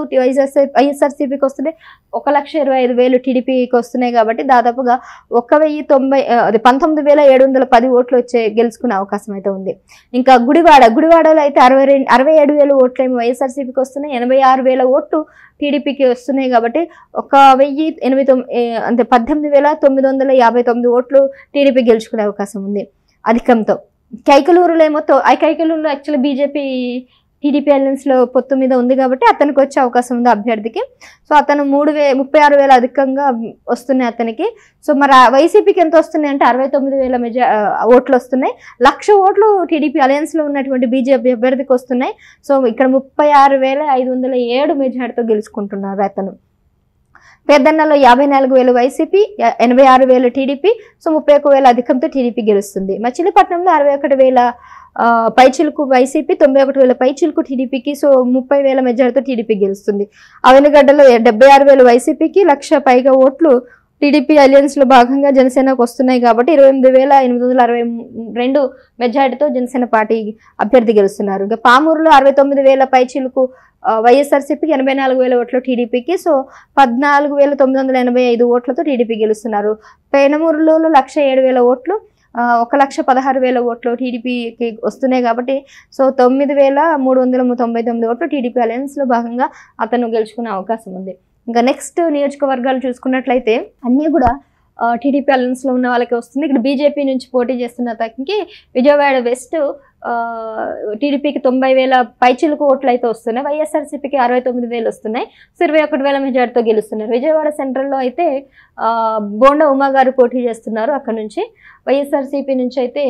S1: వైఎస్ఆర్సీపీకి వస్తున్నాయి, 1,25,000 టీడీపీకి వస్తున్నాయి. కాబట్టి దాదాపుగా 19,710 ఓట్లు గెలుచుకునే అవకాశం అయితే ఉంది. ఇంకా గుడివాడలో అయితే 67,000 ఓట్లు ఏమో వైఎస్ఆర్సీపీకి వస్తున్నాయి, 86,000 ఓట్లు టీడీపీకి వస్తున్నాయి. కాబట్టి 18,959 ఓట్లు టీడీపీ గెలుచుకునే అవకాశం ఉంది అధికంతో. కైకలూరులో ఏమో కైకలూరులో యాక్చువల్లీ బీజేపీ టీడీపీ అలయన్స్ లో పొత్తు మీద ఉంది కాబట్టి అతనికి వచ్చే అవకాశం ఉంది అభ్యర్థికి. సో అతను 36,000 అధికంగా వస్తున్నాయి అతనికి. సో మరి వైసీపీకి ఎంత వస్తున్నాయి అంటే 69,000 ఓట్లు వస్తున్నాయి. 1,00,000 ఓట్లు టీడీపీ అలయన్స్ లో ఉన్నటువంటి బీజేపీ అభ్యర్థికి వస్తున్నాయి. సో ఇక్కడ 36,507 మెజార్టీతో గెలుచుకుంటున్నారు అతను. పెద్దన్నలో 54,000 వైసీపీ, 86,000 టీడీపీ. సో 31,000 అధికంతో టీడీపీ గెలుస్తుంది. మచిలీపట్నంలో 61,000 పైచిలుకు వైసీపీ, 91,000 పైచిలుకు టీడీపీకి. సో 30,000 మెజార్టీతో టీడీపీ గెలుస్తుంది. అవనిగడ్డలో 76,000 వైసీపీకి, 1,00,000 పైగా ఓట్లు టీడీపీ అలయన్స్ లో భాగంగా జనసేనకు వస్తున్నాయి. కాబట్టి 28,862 మెజార్టీతో జనసేన పార్టీ అభ్యర్థి గెలుస్తున్నారు. ఇంకా పామూరులో 69,000 పైచిలుకు వైఎస్ఆర్సీపీకి, 84,000 ఓట్లు టీడీపీకి. సో 14,985 ఓట్లతో టీడీపీ గెలుస్తున్నారు. పేనమూరులో 1,07,000 ఓట్లు, 1,16,000 ఓట్లు టీడీపీకి వస్తున్నాయి. కాబట్టి సో 9,399 ఓట్లు టీడీపీ అలయన్స్ లో భాగంగా అతను గెలుచుకునే అవకాశం ఉంది. ఇంకా నెక్స్ట్ నియోజకవర్గాలు చూసుకున్నట్లయితే అన్నీ కూడా టీడీపీ అలయన్స్ లో ఉన్న వాళ్ళకి వస్తుంది. ఇక్కడ బీజేపీ నుంచి పోటీ చేస్తున్న అతనికి విజయవాడ వెస్ట్ టీడీపీకి 90,000 పైచిలుకు ఓట్లు అయితే వస్తున్నాయి. వైఎస్ఆర్సీపీకి 69,000 వస్తున్నాయి. సో 21,000 మెజార్టీతో గెలుస్తున్నారు. విజయవాడ సెంట్రల్లో అయితే బోండా ఉమా గారు పోటీ చేస్తున్నారు. అక్కడ నుంచి వైఎస్ఆర్సీపీ నుంచి అయితే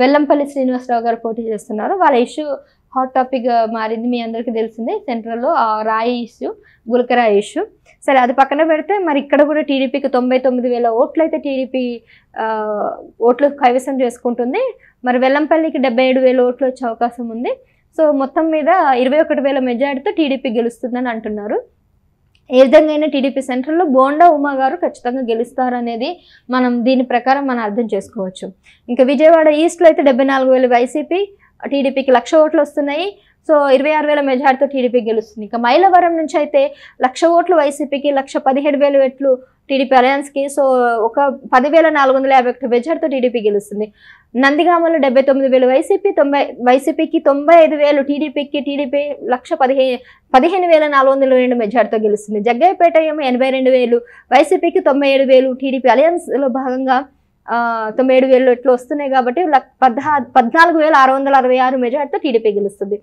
S1: బెల్లంపల్లి శ్రీనివాసరావు గారు పోటీ చేస్తున్నారు. వాళ్ళ ఇష్యూ హాట్ టాపిక్ మారింది, మీ అందరికీ తెలిసిందే. సెంట్రల్లో రాయి ఇష్యూ, గులకరాయి ఇష్యూ. సరే అది పక్కన పెడితే మరి ఇక్కడ కూడా టీడీపీకి 99,000 ఓట్లు అయితే టీడీపీ ఓట్లు కైవసం చేసుకుంటుంది. మరి వెల్లంపల్లికి 77,000 ఓట్లు వచ్చే అవకాశం ఉంది. సో మొత్తం మీద 21,000 మెజార్టీతో టీడీపీ గెలుస్తుందని అంటున్నారు. ఏ విధంగా టీడీపీ సెంట్రల్లో బోండా ఉమా గారు ఖచ్చితంగా గెలుస్తారనేది మనం దీని ప్రకారం మనం అర్థం చేసుకోవచ్చు. ఇంకా విజయవాడ ఈస్ట్లో అయితే 74,000 వైసీపీ, టీడీపీకి 1,00,000 ఓట్లు వస్తున్నాయి. సో 26,000 మెజార్టీతో టీడీపీ గెలుస్తుంది. ఇంకా మైలవరం నుంచి అయితే 1,00,000 ఓట్లు వైసీపీకి, 1,17,000 ఓట్లు టీడీపీ అలయన్స్కి. సో ఒక 10,451 మెజార్టీతో టీడీపీ గెలుస్తుంది. నందిగామలో 79,000 వైసీపీకి, 95,000 టీడీపీకి. టీడీపీ 15,402 మెజార్టీతో గెలుస్తుంది. జగ్గయ్యపేట ఏమో 82,000 వైసీపీకి, 97,000 టీడీపీ అలయన్స్లో భాగంగా 97,000 ఓట్లు వస్తున్నాయి. కాబట్టి 14,666 మెజార్టీతో టీడీపీ గెలుస్తుంది.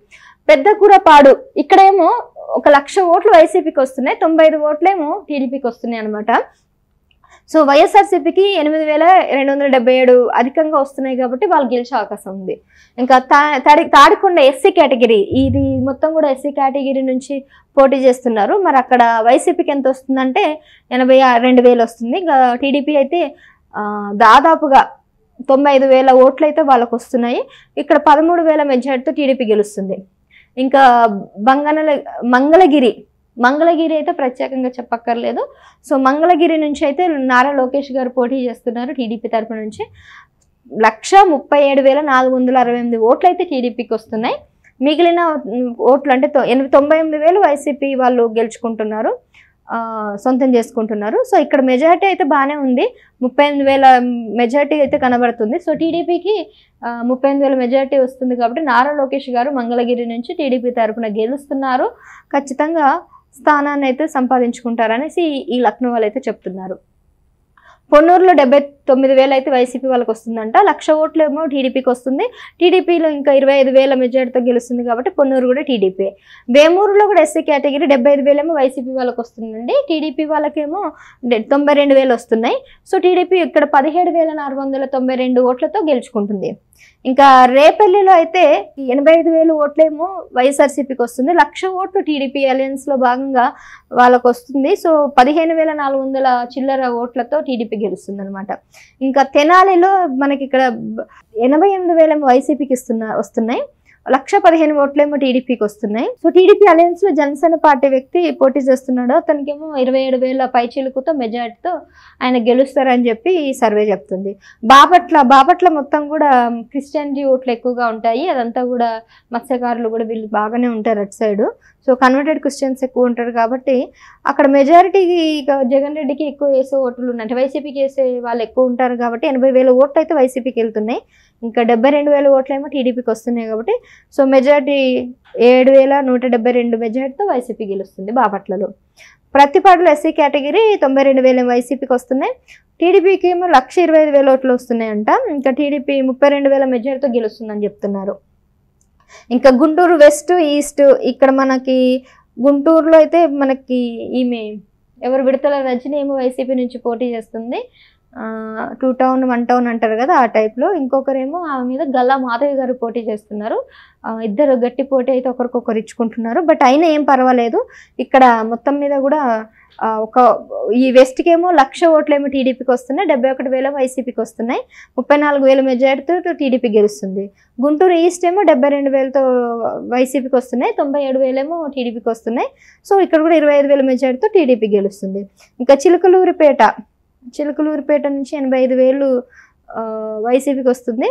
S1: పెద్దకూరపాడు ఇక్కడేమో 1,00,000 ఓట్లు వైసీపీకి వస్తున్నాయి, 95 ఓట్లేమో టీడీపీకి వస్తున్నాయి అనమాట. సో వైఎస్ఆర్సీపీకి 8,277 అధికంగా వస్తున్నాయి కాబట్టి వాళ్ళు గెలిచే అవకాశం ఉంది. ఇంకా తాడికొండ ఎస్సీ కేటగిరీ, ఇది మొత్తం కూడా ఎస్సీ కేటగిరీ నుంచి పోటీ చేస్తున్నారు. మరి అక్కడ వైసీపీకి ఎంత వస్తుందంటే 82,000 వస్తుంది. ఇంకా టీడీపీ అయితే దాదాపుగా 95,000 ఓట్లు అయితే వాళ్ళకు వస్తున్నాయి. ఇక్కడ 13,000 మెజార్టీతో టీడీపీ గెలుస్తుంది. ఇంకా మంగళగిరి అయితే ప్రత్యేకంగా చెప్పక్కర్లేదు. సో మంగళగిరి నుంచి అయితే నారా లోకేష్ గారు పోటీ చేస్తున్నారు టీడీపీ తరఫు నుంచి. 1,37,468 ఓట్లు అయితే టీడీపీకి వస్తున్నాయి. మిగిలిన ఓట్లు అంటే 99,000 వైసీపీ వాళ్ళు గెలుచుకుంటున్నారు, సొంతం చేసుకుంటున్నారు. సో ఇక్కడ మెజారిటీ అయితే బాగానే ఉంది, 38,000 మెజారిటీ అయితే కనబడుతుంది. సో టీడీపీకి 38,000 మెజారిటీ వస్తుంది. కాబట్టి నారా లోకేష్ గారు మంగళగిరి నుంచి టీడీపీ తరఫున గెలుస్తున్నారు, ఖచ్చితంగా స్థానాన్ని అయితే సంపాదించుకుంటారనేసి ఈ లక్నో వాళ్ళు అయితే చెప్తున్నారు. పొన్నూరులో 79,000 అయితే వైసీపీ వాళ్ళకి వస్తుందంట, 1,00,000 ఓట్లు ఏమో టీడీపీకి వస్తుంది. టీడీపీలో ఇంకా 25,000 మెజార్టీతో గెలుస్తుంది కాబట్టి పొన్నూరు కూడా టీడీపీ. వేమూరులో కూడా ఎస్సీ కేటగిరీ 75,000 ఏమో వైసీపీ వాళ్ళకి వస్తుందండి, టీడీపీ వాళ్ళకేమో 92,000 వస్తున్నాయి. సో టీడీపీ ఇక్కడ 17,492 ఓట్లతో గెలుచుకుంటుంది. ఇంకా రేపల్లిలో అయితే 85,000 ఓట్లేమో వైఎస్ఆర్సీపీకి వస్తుంది, 1,00,000 ఓట్లు టీడీపీ అలయన్స్ లో భాగంగా వాళ్ళకు వస్తుంది. సో 15,400 చిల్లర ఓట్లతో టీడీపీ గెలుస్తుంది అనమాట. ఇంకా తెనాలిలో మనకి ఇక్కడ 88,000 వైసీపీకి వస్తున్నాయి, 1,15,000 ఓట్లేమో టీడీపీకి వస్తున్నాయి. సో టీడీపీ అలయన్స్ లో జనసేన పార్టీ వ్యక్తి పోటీ చేస్తున్నాడు. అతనికేమో 27,000 పైచిలుకుతో మెజార్టీతో ఆయన గెలుస్తారని చెప్పి ఈ సర్వే చెప్తుంది. బాపట్ల మొత్తం కూడా క్రిస్టియానిటీ ఓట్లు ఎక్కువగా ఉంటాయి. అదంతా కూడా మత్స్యకారులు కూడా వీళ్ళు బాగానే ఉంటారు అటు సైడ్. సో కన్వర్టెడ్ క్రిస్టియన్స్ ఎక్కువ ఉంటారు కాబట్టి అక్కడ మెజారిటీకి జగన్ రెడ్డికి ఎక్కువ వేసే ఓట్లు ఉన్నాయి. అంటే వైసీపీకి వేసే వాళ్ళు ఎక్కువ ఉంటారు కాబట్టి 80,000 ఓట్లు అయితే వైసీపీకి వెళ్తున్నాయి. ఇంకా 72,000 ఓట్లు ఏమో టీడీపీకి వస్తున్నాయి కాబట్టి సో మెజారిటీ 7,172 మెజారిటీతో వైసీపీ గెలుస్తుంది బాపట్లలో. ప్రతిపాడులో ఎస్సీ కేటగిరీ 92,000 వైసీపీకి వస్తున్నాయి. టీడీపీకి ఏమో 1,25,000 ఓట్లు వస్తున్నాయంట. ఇంకా టీడీపీ 32,000 మెజారిటీతో గెలుస్తుందని చెప్తున్నారు. ఇంకా గుంటూరు వెస్ట్ ఈస్ట్ ఇక్కడ మనకి గుంటూరులో అయితే మనకి ఈమె ఎవరు విడతల రజని ఏమో వైసీపీ నుంచి పోటీ చేస్తుంది. 2 టౌన్ 1 టౌన్ అంటారు కదా ఆ టైప్లో. ఇంకొకరేమో ఆమె మీద గల్లా మాధవి గారు పోటీ చేస్తున్నారు. ఇద్దరు గట్టి పోటీ అయితే ఒకరికొకరు ఇచ్చుకుంటున్నారు. బట్ అయినా ఏం పర్వాలేదు. ఇక్కడ మొత్తం మీద కూడా ఈ వెస్ట్కి ఏమో 1,00,000 ఓట్లేమో టీడీపీకి వస్తున్నాయి. 71,000 వైసీపీకి వస్తున్నాయి. 34,000 మెజారిటీతో టీడీపీ గెలుస్తుంది. గుంటూరు ఈస్ట్ ఏమో 72,000తో వైసీపీకి వస్తున్నాయి. 97,000 ఏమో టీడీపీకి వస్తున్నాయి. సో ఇక్కడ కూడా 25,000 మెజారిటీతో టీడీపీ గెలుస్తుంది. ఇంకా చిలుకలూరిపేట నుంచి 85,000 వైసీపీకి వస్తుంది.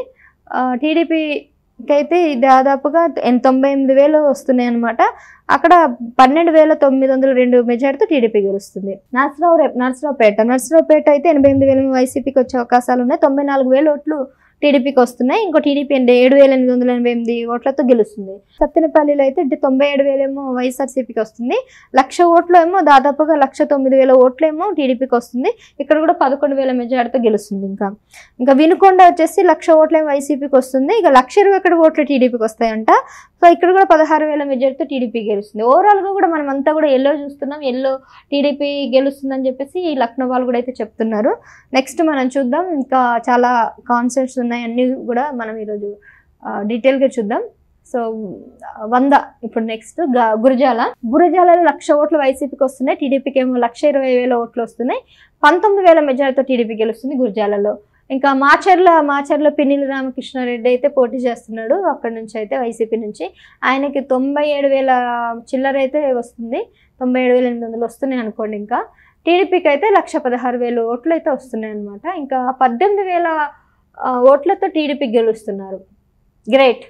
S1: టీడీపీకి అయితే దాదాపుగా 98,000 వస్తున్నాయి అనమాట. అక్కడ 12,902 మెజారిటీతో టీడీపీ గెలుస్తుంది. నర్సరావుపేట అయితే 88,000 వైసీపీకి వచ్చే అవకాశాలు ఉన్నాయి. 94,000 ఓట్లు టీడీపీకి వస్తున్నాయి. ఇంకో టీడీపీ 7,888 ఓట్లతో గెలుస్తుంది. సత్తెనపల్లిలో అయితే 97,000 ఏమో వైఎస్ఆర్సీపీకి వస్తుంది. 1,00,000 ఓట్లు ఏమో దాదాపుగా 1,09,000 ఓట్లేమో టీడీపీకి వస్తుంది. ఇక్కడ కూడా 11,000 మెజారిటీతో గెలుస్తుంది. ఇంకా వినుకొండ వచ్చేసి 1,00,000 ఓట్లేమో వైసీపీకి వస్తుంది. ఇక 1,21 ఓట్లు టీడీపీకి వస్తాయంట. సో ఇక్కడ కూడా 16,000 మెజారిటీతో టీడీపీ గెలుస్తుంది. ఓవరాల్గా కూడా మనం అంతా కూడా ఎల్లో చూస్తున్నాం. ఎల్లో టీడీపీ గెలుస్తుందని చెప్పేసి లక్నో వాళ్ళు కూడా అయితే చెప్తున్నారు. నెక్స్ట్ మనం చూద్దాం. ఇంకా చాలా కాన్సెప్ట్స్ ఉన్నాయి. అన్నీ కూడా మనం ఈరోజు డీటెయిల్గా చూద్దాం. సో 100 ఇప్పుడు నెక్స్ట్ గురజాలలో 1,00,000 ఓట్లు వైసీపీకి వస్తున్నాయి. టీడీపీకి ఏమో 1,20,000 ఓట్లు వస్తున్నాయి. 19,000 మెజారిటీతో టీడీపీ గెలుస్తుంది గురజాలలో. ఇంకా మాచర్ల పినిలి రామకృష్ణారెడ్డి అయితే పోటీ చేస్తున్నాడు. అక్కడ నుంచి అయితే వైసీపీ నుంచి ఆయనకి 97,000 చిల్లర అయితే వస్తుంది. 97,800 వస్తున్నాయి అనుకోండి. ఇంకా టీడీపీకి అయితే 1,16,000 ఓట్లు అయితే వస్తున్నాయి అనమాట. ఇంకా 18,000 ఓట్లతో టీడీపీ గెలుస్తున్నారు. గ్రేట్.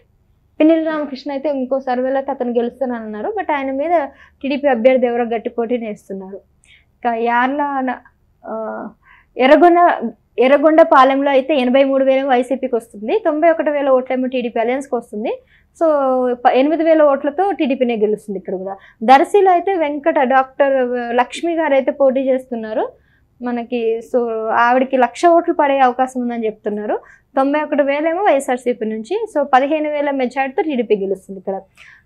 S1: పినిలి రామకృష్ణ అయితే ఇంకో సర్వేలో అయితే అతను గెలుస్తానని అన్నారు. బట్ ఆయన మీద టీడీపీ అభ్యర్థి ఎవరో గట్టి పోటీని వేస్తున్నారు. ఇంకా ఎర్రగొండపాలెంలో అయితే 83,000 వైసీపీకి వస్తుంది. 91,000 ఓట్లేమో టీడీపీ అలయన్స్కి వస్తుంది. సో 8,000 ఓట్లతో టీడీపీనే గెలుస్తుంది. ఇక్కడ కూడా దర్శిలో అయితే డాక్టర్ లక్ష్మి గారు అయితే పోటీ చేస్తున్నారు మనకి. సో ఆవిడకి 1,00,000 ఓట్లు పడే అవకాశం ఉందని చెప్తున్నారు. 91,000 ఏమో వైఎస్ఆర్సీపీ నుంచి. సో 15,000 మెజారిటీతో టీడీపీ గెలుస్తుంది. ఇక్కడ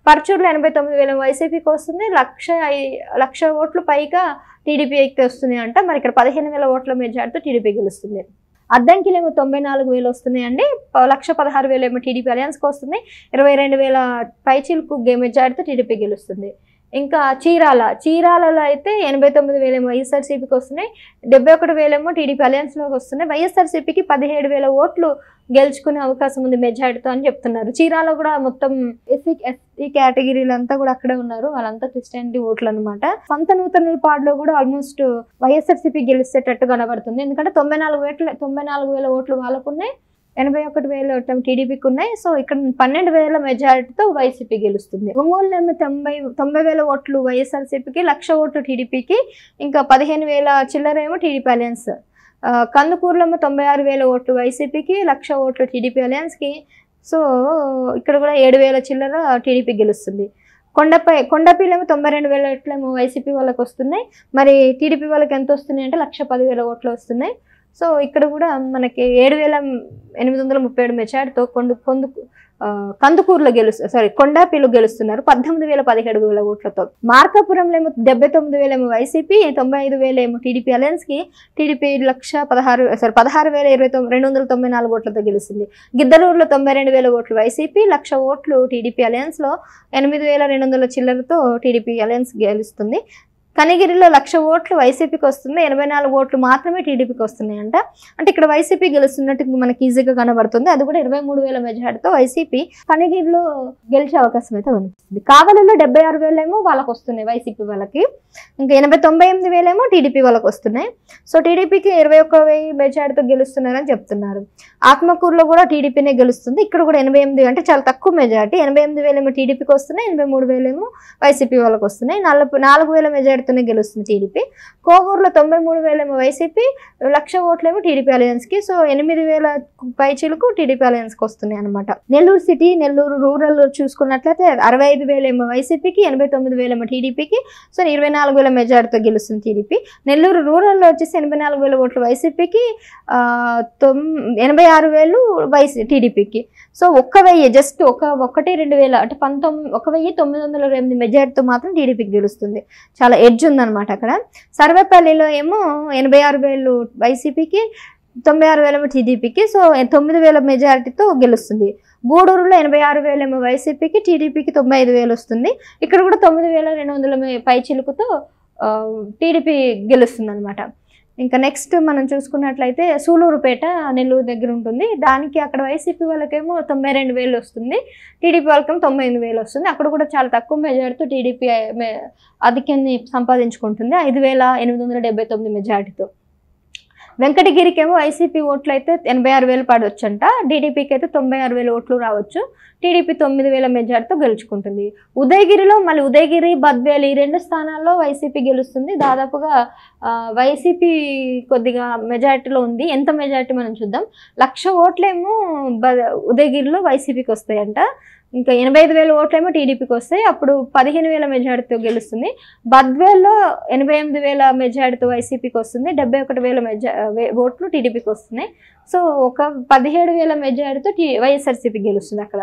S1: పర్చూరులో 89,000 వైసీపీకి వస్తుంది. 1,00,000 ఓట్లు పైగా టీడీపీ అయితే వస్తున్నాయి అంట. మరి ఇక్కడ 15,000 ఓట్ల మెజారిటీతో టీడీపీ గెలుస్తుంది. అద్దంకిలో ఏమో 94,000 వస్తున్నాయండి. 1,16,000 ఏమో టీడీపీ అలయన్స్కి వస్తుంది. 22,000 పైచిలుకు మెజారిటీతో టీడీపీ గెలుస్తుంది. ఇంకా చీరాలలో అయితే 89,000 ఏమో వైఎస్ఆర్సీపీకి వస్తున్నాయి. 71,000 ఏమో టీడీపీ అలయన్స్లోకి వస్తున్నాయి. వైఎస్ఆర్సీపీకి 17,000 ఓట్లు గెలుచుకునే అవకాశం ఉంది మెజారిటీతో అని చెప్తున్నారు. చీరాలో కూడా మొత్తం ఎస్సీ కేటగిరీలు అంతా కూడా అక్కడే ఉన్నారు. వాళ్ళంతా క్రిస్టియానిటీ ఓట్లు అనమాట. సొంత నూతనపాడులో కూడా ఆల్మోస్ట్ వైఎస్ఆర్సీపీ గెలిచేటట్టు కనబడుతుంది. ఎందుకంటే 94,000 ఓట్లు వాళ్ళకు ఉన్నాయి. 81,000 టీడీపీకి ఉన్నాయి. సో ఇక్కడ 12,000 మెజారిటీతో వైసీపీ గెలుస్తుంది. ఒంగోలులో 90,000 ఓట్లు వైఎస్ఆర్సీపీకి, 1,00,000 ఓట్లు టీడీపీకి, ఇంకా 15,000 చిల్లర ఏమో టీడీపీ అలయన్స్. కందుకూరులో 96,000 ఓట్లు వైసీపీకి, 1,00,000 ఓట్లు టీడీపీ అలయన్స్కి. సో ఇక్కడ కూడా 7,000 చిల్లర టీడీపీ గెలుస్తుంది. కొండపల్లిలో 92,000 ఓట్లేమో వైసీపీ వాళ్ళకి వస్తున్నాయి. మరి టీడీపీ వాళ్ళకి ఎంత వస్తున్నాయి అంటే 1,10,000 ఓట్లు వస్తున్నాయి. సో ఇక్కడ కూడా మనకి 7,837 మెజారిటీతో కందుకూరులో కొండాపిలో గెలుస్తున్నారు 18,017 ఓట్లతో. మార్కాపురంలో ఏమో 79,000 ఏమో వైసీపీ, 95,000 ఏమో టీడీపీ అలయన్స్కి. టీడీపీ 16,294 ఓట్లతో గెలుస్తుంది. గిద్దలూరులో 92,000 ఓట్లు వైసీపీ, 1,00,000 ఓట్లు టీడీపీ అలయన్స్లో. 8,200 చిల్లరతో టీడీపీ అలయన్స్ గెలుస్తుంది. కనిగిరిలో 1,00,000 ఓట్లు వైసీపీకి వస్తుంది, 84 ఓట్లు మాత్రమే టీడీపీకి వస్తున్నాయంట. అంటే ఇక్కడ వైసీపీ గెలుస్తున్నట్టు మనకి ఈజీగా కనబడుతుంది. అది కూడా 23,000 మెజార్టీతో వైసీపీ కనిగిరిలో గెలిచే అవకాశం అయితే ఉంది. కావలిలో 76,000 ఏమో వాళ్ళకి వస్తున్నాయి వైసీపీ వాళ్ళకి, ఇంకా 99,000 ఏమో టీడీపీ వాళ్ళకి వస్తున్నాయి. సో టీడీపీకి 21,000 మెజార్టీతో గెలుస్తున్నారని చెప్తున్నారు. ఆత్మకూరులో కూడా టీడీపీనే గెలుస్తుంది. ఇక్కడ కూడా 88, అంటే చాలా తక్కువ మెజార్టీ. 88,000 ఏమో టీడీపీకి వస్తున్నాయి, 83,000 ఏమో వైసీపీ వాళ్ళకి వస్తున్నాయి. 4,000 మెజార్టీతోనే గెలుస్తుంది టీడీపీ. కోవూరులో 93,000 ఏమో వైసీపీ, 1,00,000 ఓట్లేమో టీడీపీ అలయన్స్కి. సో 8,000 పైచీలకు టీడీపీ అలయన్స్కి వస్తున్నాయి అనమాట. నెల్లూరు సిటీ, నెల్లూరు రూరల్ చూసుకున్నట్లయితే 65,000 ఏమో వైసీపీకి, 89,000 ఏమో టీడీపీకి. సో 24,000 మెజార్టీతో గెలుస్తుంది టీడీపీ. నెల్లూరు రూరల్లో వచ్చేసి 84,000 ఓట్లు వైసీపీకి, 86,000 టీడీపీకి. సో 1,000 జస్ట్ 1,2,000 అంటే 1,908 మెజార్టీతో మాత్రం టీడీపీకి గెలుస్తుంది. చాలా ఎడ్జ్ ఉందన్నమాట అక్కడ. సర్వేపల్లిలో ఏమో 86,000 వైసీపీకి, 96,000 ఏమో టీడీపీకి. సో 9,000 మెజారిటీతో గెలుస్తుంది. గూడూరులో 86,000 ఏమో వైసీపీకి, టీడీపీకి 95,000 వస్తుంది. ఇక్కడ కూడా 9,200 పైచిలుకుతో టీడీపీ గెలుస్తుంది అనమాట. ఇంకా నెక్స్ట్ మనం చూసుకున్నట్లయితే సూలూరుపేట నెల్లూరు దగ్గర ఉంటుంది. దానికి అక్కడ వైసీపీ వాళ్ళకేమో 92,000 వస్తుంది, టీడీపీ వాళ్ళకేమో 98,000 వస్తుంది. అక్కడ కూడా చాలా తక్కువ మెజార్టీతో టీడీపీ ఆధిక్యాన్ని సంపాదించుకుంటుంది, 5,879 మెజార్టీతో. వెంకటగిరికేమో వైసీపీ ఓట్లు అయితే 86,000 పడవచ్చంట, టీడీపీకి అయితే 96,000 ఓట్లు రావచ్చు. టీడీపీ 9,000 మెజార్టీతో గెలుచుకుంటుంది. ఉదయగిరిలో మళ్ళీ ఉదయగిరి, బద్వేలు ఈ 2 స్థానాల్లో వైసీపీ గెలుస్తుంది. దాదాపుగా వైసీపీ కొద్దిగా మెజార్టీలో ఉంది. ఎంత మెజార్టీ మనం చూద్దాం. 1,00,000 ఓట్లేమో ఉదయగిరిలో వైసీపీకి వస్తాయంట, ఇంకా 85,000 ఓట్లేమో టీడీపీకి వస్తాయి. అప్పుడు 15,000 మెజార్టీతో గెలుస్తుంది. బద్వేల్లో 88,000 మెజార్టీతో వైసీపీకి వస్తుంది, 71,000 ఓట్లు టీడీపీకి వస్తున్నాయి. సో ఒక 17,000 మెజార్టీతో వైఎస్ఆర్సీపీ గెలుస్తుంది అక్కడ.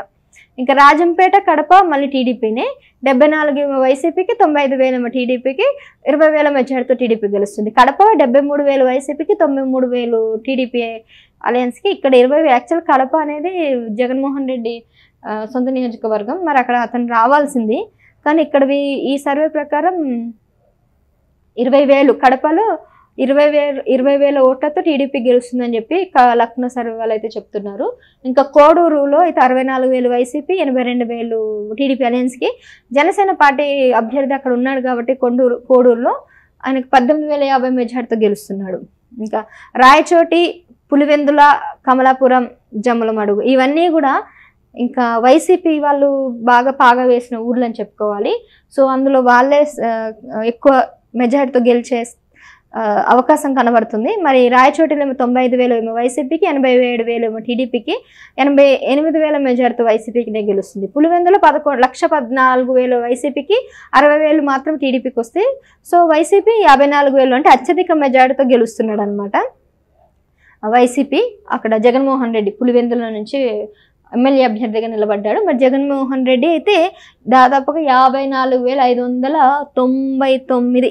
S1: ఇంకా రాజంపేట, కడప మళ్ళీ టీడీపీనే, 74 వైసీపీకి, 95,000 టీడీపీకి, 20,000 మెజార్టీతో టీడీపీ గెలుస్తుంది. కడప 73,000 వైసీపీకి, 93,000 టీడీపీ అలయన్స్కి. ఇక్కడ 20,000 యాక్చువల్ కడప అనేది జగన్మోహన్ రెడ్డి సొంత నియోజకవర్గం, మరి అక్కడ అతను రావాల్సింది. కానీ ఇక్కడ ఈ సర్వే ప్రకారం 20,000 కడపలో 20,000 ఓట్లతో టీడీపీ గెలుస్తుందని చెప్పి లక్నో సర్వే వాళ్ళు అయితే చెప్తున్నారు. ఇంకా కోడూరులో అయితే 64,000 వైసీపీ, 82,000 టీడీపీ అలయన్స్కి. జనసేన పార్టీ అభ్యర్థి అక్కడ ఉన్నాడు కాబట్టి కోడూరులో ఆయనకు 18,050 మెజార్టీతో గెలుస్తున్నాడు. ఇంకా రాయచోటి, పులివెందుల, కమలాపురం, జమ్మలమడుగు ఇవన్నీ కూడా ఇంకా వైసీపీ వాళ్ళు బాగా పాగా వేసిన ఊర్లు అని చెప్పుకోవాలి. సో అందులో వాళ్ళే ఎక్కువ మెజార్టీతో గెలిచే అవకాశం కనబడుతుంది. మరి రాయచోటిలో 95,000 ఏమో వైసీపీకి, 87,000 ఏమో టీడీపీకి, 88,000 మెజార్టీతో వైసీపీకి గెలుస్తుంది. పులివెందులో 1,14,000 వైసీపీకి, 60,000 మాత్రం టీడీపీకి వస్తాయి. సో వైసీపీ 54,000 అంటే అత్యధిక మెజార్టీతో గెలుస్తున్నాడు అనమాట వైసీపీ. అక్కడ జగన్మోహన్ రెడ్డి పులివెందుల నుంచి ఎమ్మెల్యే అభ్యర్థిగా నిలబడ్డాడు. మరి జగన్మోహన్ రెడ్డి అయితే దాదాపుగా 54,599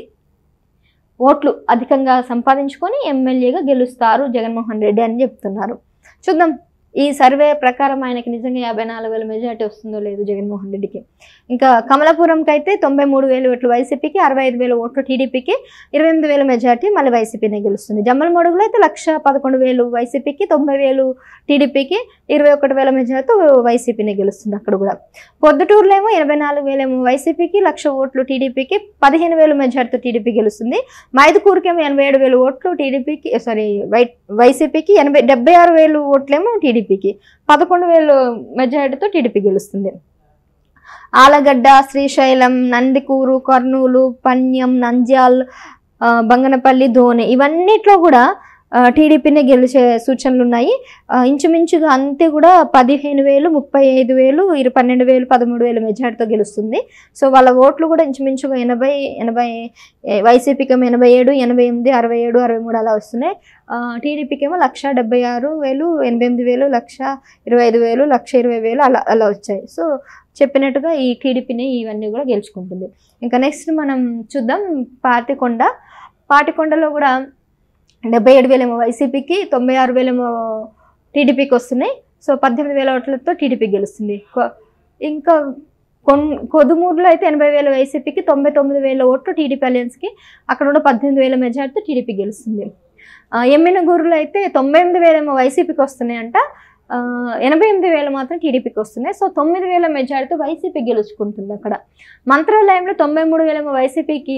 S1: ఓట్లు అధికంగా సంపాదించుకొని ఎమ్మెల్యేగా గెలుస్తారు జగన్మోహన్ రెడ్డి అని చెప్తున్నారు. చూద్దాం ఈ సర్వే ప్రకారం ఆయనకి నిజంగా 54,000 మెజార్టీ వస్తుందో లేదు జగన్మోహన్ రెడ్డికి. ఇంకా కమలాపురంకి అయితే 93,000 ఓట్లు వైసీపీకి, 65,000 ఓట్లు టీడీపీకి, 28,000 మెజార్టీ మళ్ళీ వైసీపీనే గెలుస్తుంది. జమ్మలమడుగులో అయితే 1,11,000 వైసీపీకి, 90,000 టీడీపీకి, 21,000 మెజార్టీతో వైసీపీనే గెలుస్తుంది అక్కడ కూడా. పొద్దుటూరులో ఏమో 84,000 ఏమో వైసీపీకి, 1,00,000 ఓట్లు టీడీపీకి, 15,000 మెజార్టీతో టీడీపీ గెలుస్తుంది. మైదుకూరుకేమో 87,000 ఓట్లు టీడీపీకి వైసీపీకి, 76,000 ఓట్లేమో టీడీపీకి, 11,000 మెజార్టీతో టీడీపీ గెలుస్తుంది. ఆలగడ్డ, శ్రీశైలం, నందికూరు, కర్నూలు, పన్యం, నంద్యాల్, బంగనపల్లి, ధోని ఇవన్నిట్లో కూడా టీడీపీనే గెలిచే సూచనలు ఉన్నాయి. ఇంచుమించుగా అంతే కూడా 15,000, 35,000, 12,000, 13,000 మెజార్టీతో గెలుస్తుంది. సో వాళ్ళ ఓట్లు కూడా ఇంచుమించుగా 80 వైసీపీకి ఏమో 87, 88, 67, 63 అలా వస్తున్నాయి. టీడీపీకి ఏమో 1,76,000, 88,000, 1,25,000, 1,20,000 అలా వచ్చాయి. సో చెప్పినట్టుగా ఈ టీడీపీని ఇవన్నీ కూడా గెలుచుకుంటుంది. ఇంకా నెక్స్ట్ మనం చూద్దాం పాటికొండలో కూడా 77,000 ఏమో వైసీపీకి, 96,000 ఏమో టీడీపీకి వస్తున్నాయి. సో 18,000 ఓట్లతో టీడీపీ గెలుస్తుంది. ఇంకా కొదుమూరులో అయితే 80,000 వైసీపీకి, 99,000 ఓట్లు టీడీపీ అలయన్స్కి. అక్కడ ఉన్న 18,000 మెజార్టీతో టీడీపీ గెలుస్తుంది. ఎమ్మినగూరులో అయితే 98,000 వైసీపీకి వస్తున్నాయంట, 88,000 మాత్రం టీడీపీకి వస్తున్నాయి. సో 9,000 మెజార్టీతో వైసీపీ గెలుచుకుంటుంది. అక్కడ మంత్రాలయంలో 93,000 వైసీపీకి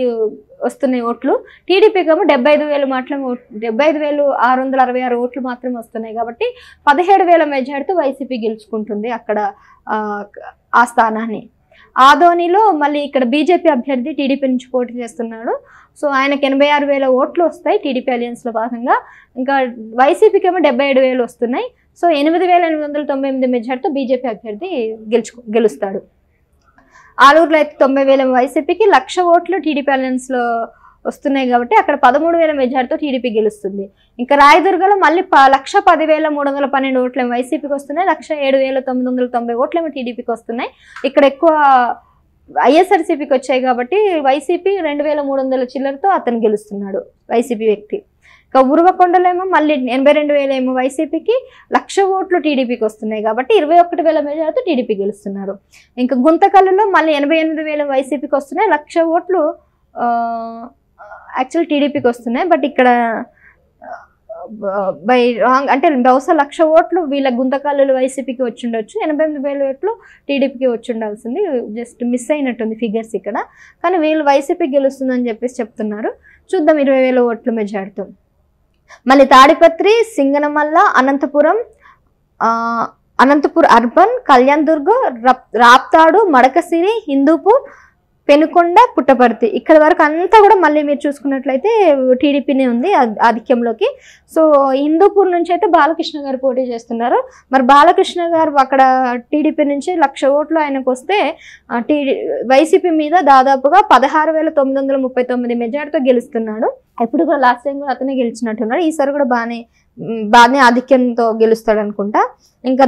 S1: వస్తున్నాయి ఓట్లు, టీడీపీకి ఏమో 75,000 మాత్రమే 75,666 ఓట్లు మాత్రమే వస్తున్నాయి. కాబట్టి 17,000 మెజార్టీతో వైసీపీ గెలుచుకుంటుంది అక్కడ ఆ స్థానాన్ని. ఆదోనిలో మళ్ళీ ఇక్కడ బీజేపీ అభ్యర్థి టీడీపీ నుంచి పోటీ చేస్తున్నాడు. సో ఆయనకి 86,000 ఓట్లు వస్తాయి టీడీపీ అలయన్స్లో భాగంగా. ఇంకా వైసీపీకి ఏమో 77,000 వస్తున్నాయి. సో 8,898 మెజార్టీతో బీజేపీ అభ్యర్థి గెలుస్తాడు. ఆలూరులో అయితే 90,000 వైసీపీకి, 1,00,000 ఓట్లు టీడీపీ అలయన్స్లో వస్తున్నాయి కాబట్టి అక్కడ 13,000 మెజార్టీతో టీడీపీ గెలుస్తుంది. ఇంకా రాయదుర్గలో మళ్ళీ 1,10,312 ఓట్లు వైసీపీకి వస్తున్నాయి, 1,07,990 ఓట్లేమో టీడీపీకి వస్తున్నాయి. ఇక్కడ ఎక్కువ వైఎస్ఆర్సీపీకి వచ్చాయి కాబట్టి వైసీపీ 2,300 చిల్లరతో అతను గెలుస్తున్నాడు, వైసీపీ వ్యక్తి. ఇంకా ఉరువకొండలో ఏమో మళ్ళీ 82,000 ఏమో వైసీపీకి, 1,00,000 ఓట్లు టీడీపీకి వస్తున్నాయి కాబట్టి 21,000 మెజార్టీతో టీడీపీ గెలుస్తున్నారు. ఇంకా గుంతకల్లులో మళ్ళీ 88,000 వైసీపీకి వస్తున్నాయి, 1,00,000 ఓట్లు యాక్చువల్ టీడీపీకి వస్తున్నాయి. బట్ ఇక్కడ బై రాంగ్ అంటే బహుశా 1,00,000 ఓట్లు వీళ్ళ గుంతకల్లులు వైసీపీకి వచ్చి ఉండొచ్చు, 88,000 ఓట్లు టీడీపీకి వచ్చి ఉండాల్సింది. జస్ట్ మిస్ అయినట్టుంది ఫిగర్స్ ఇక్కడ. కానీ వీళ్ళు వైసీపీకి గెలుస్తుందని చెప్పేసి చెప్తున్నారు. చూద్దాం 20,000 ఓట్లు మెజార్టీతో. మళ్ళీ తాడిపత్రి, సింగనమల్ల, అనంతపూర్ అర్బన్, కళ్యాణ్ దుర్గ్, రాప్తాడు, మడకసిరి, హిందూపూర్, పెనుకొండ, పుట్టపర్తి ఇక్కడ వరకు అంతా కూడా మళ్ళీ మీరు చూసుకున్నట్లయితే టీడీపీనే ఉంది ఆధిక్యంలోకి. సో హిందూపూర్ నుంచి అయితే బాలకృష్ణ గారు పోటీ చేస్తున్నారు. మరి బాలకృష్ణ గారు అక్కడ టీడీపీ నుంచి 1,00,000 ఓట్లు ఆయనకు వస్తే వైసీపీ మీద దాదాపుగా 16,939 మెజార్టీతో గెలుస్తున్నాడు. ఎప్పుడు కూడా లాస్ట్ టైం కూడా అతనే గెలిచినట్టున్నాడు. ఈసారి కూడా బాగానే ఆధిక్యంతో గెలుస్తాడు అనుకుంటా. ఇంకా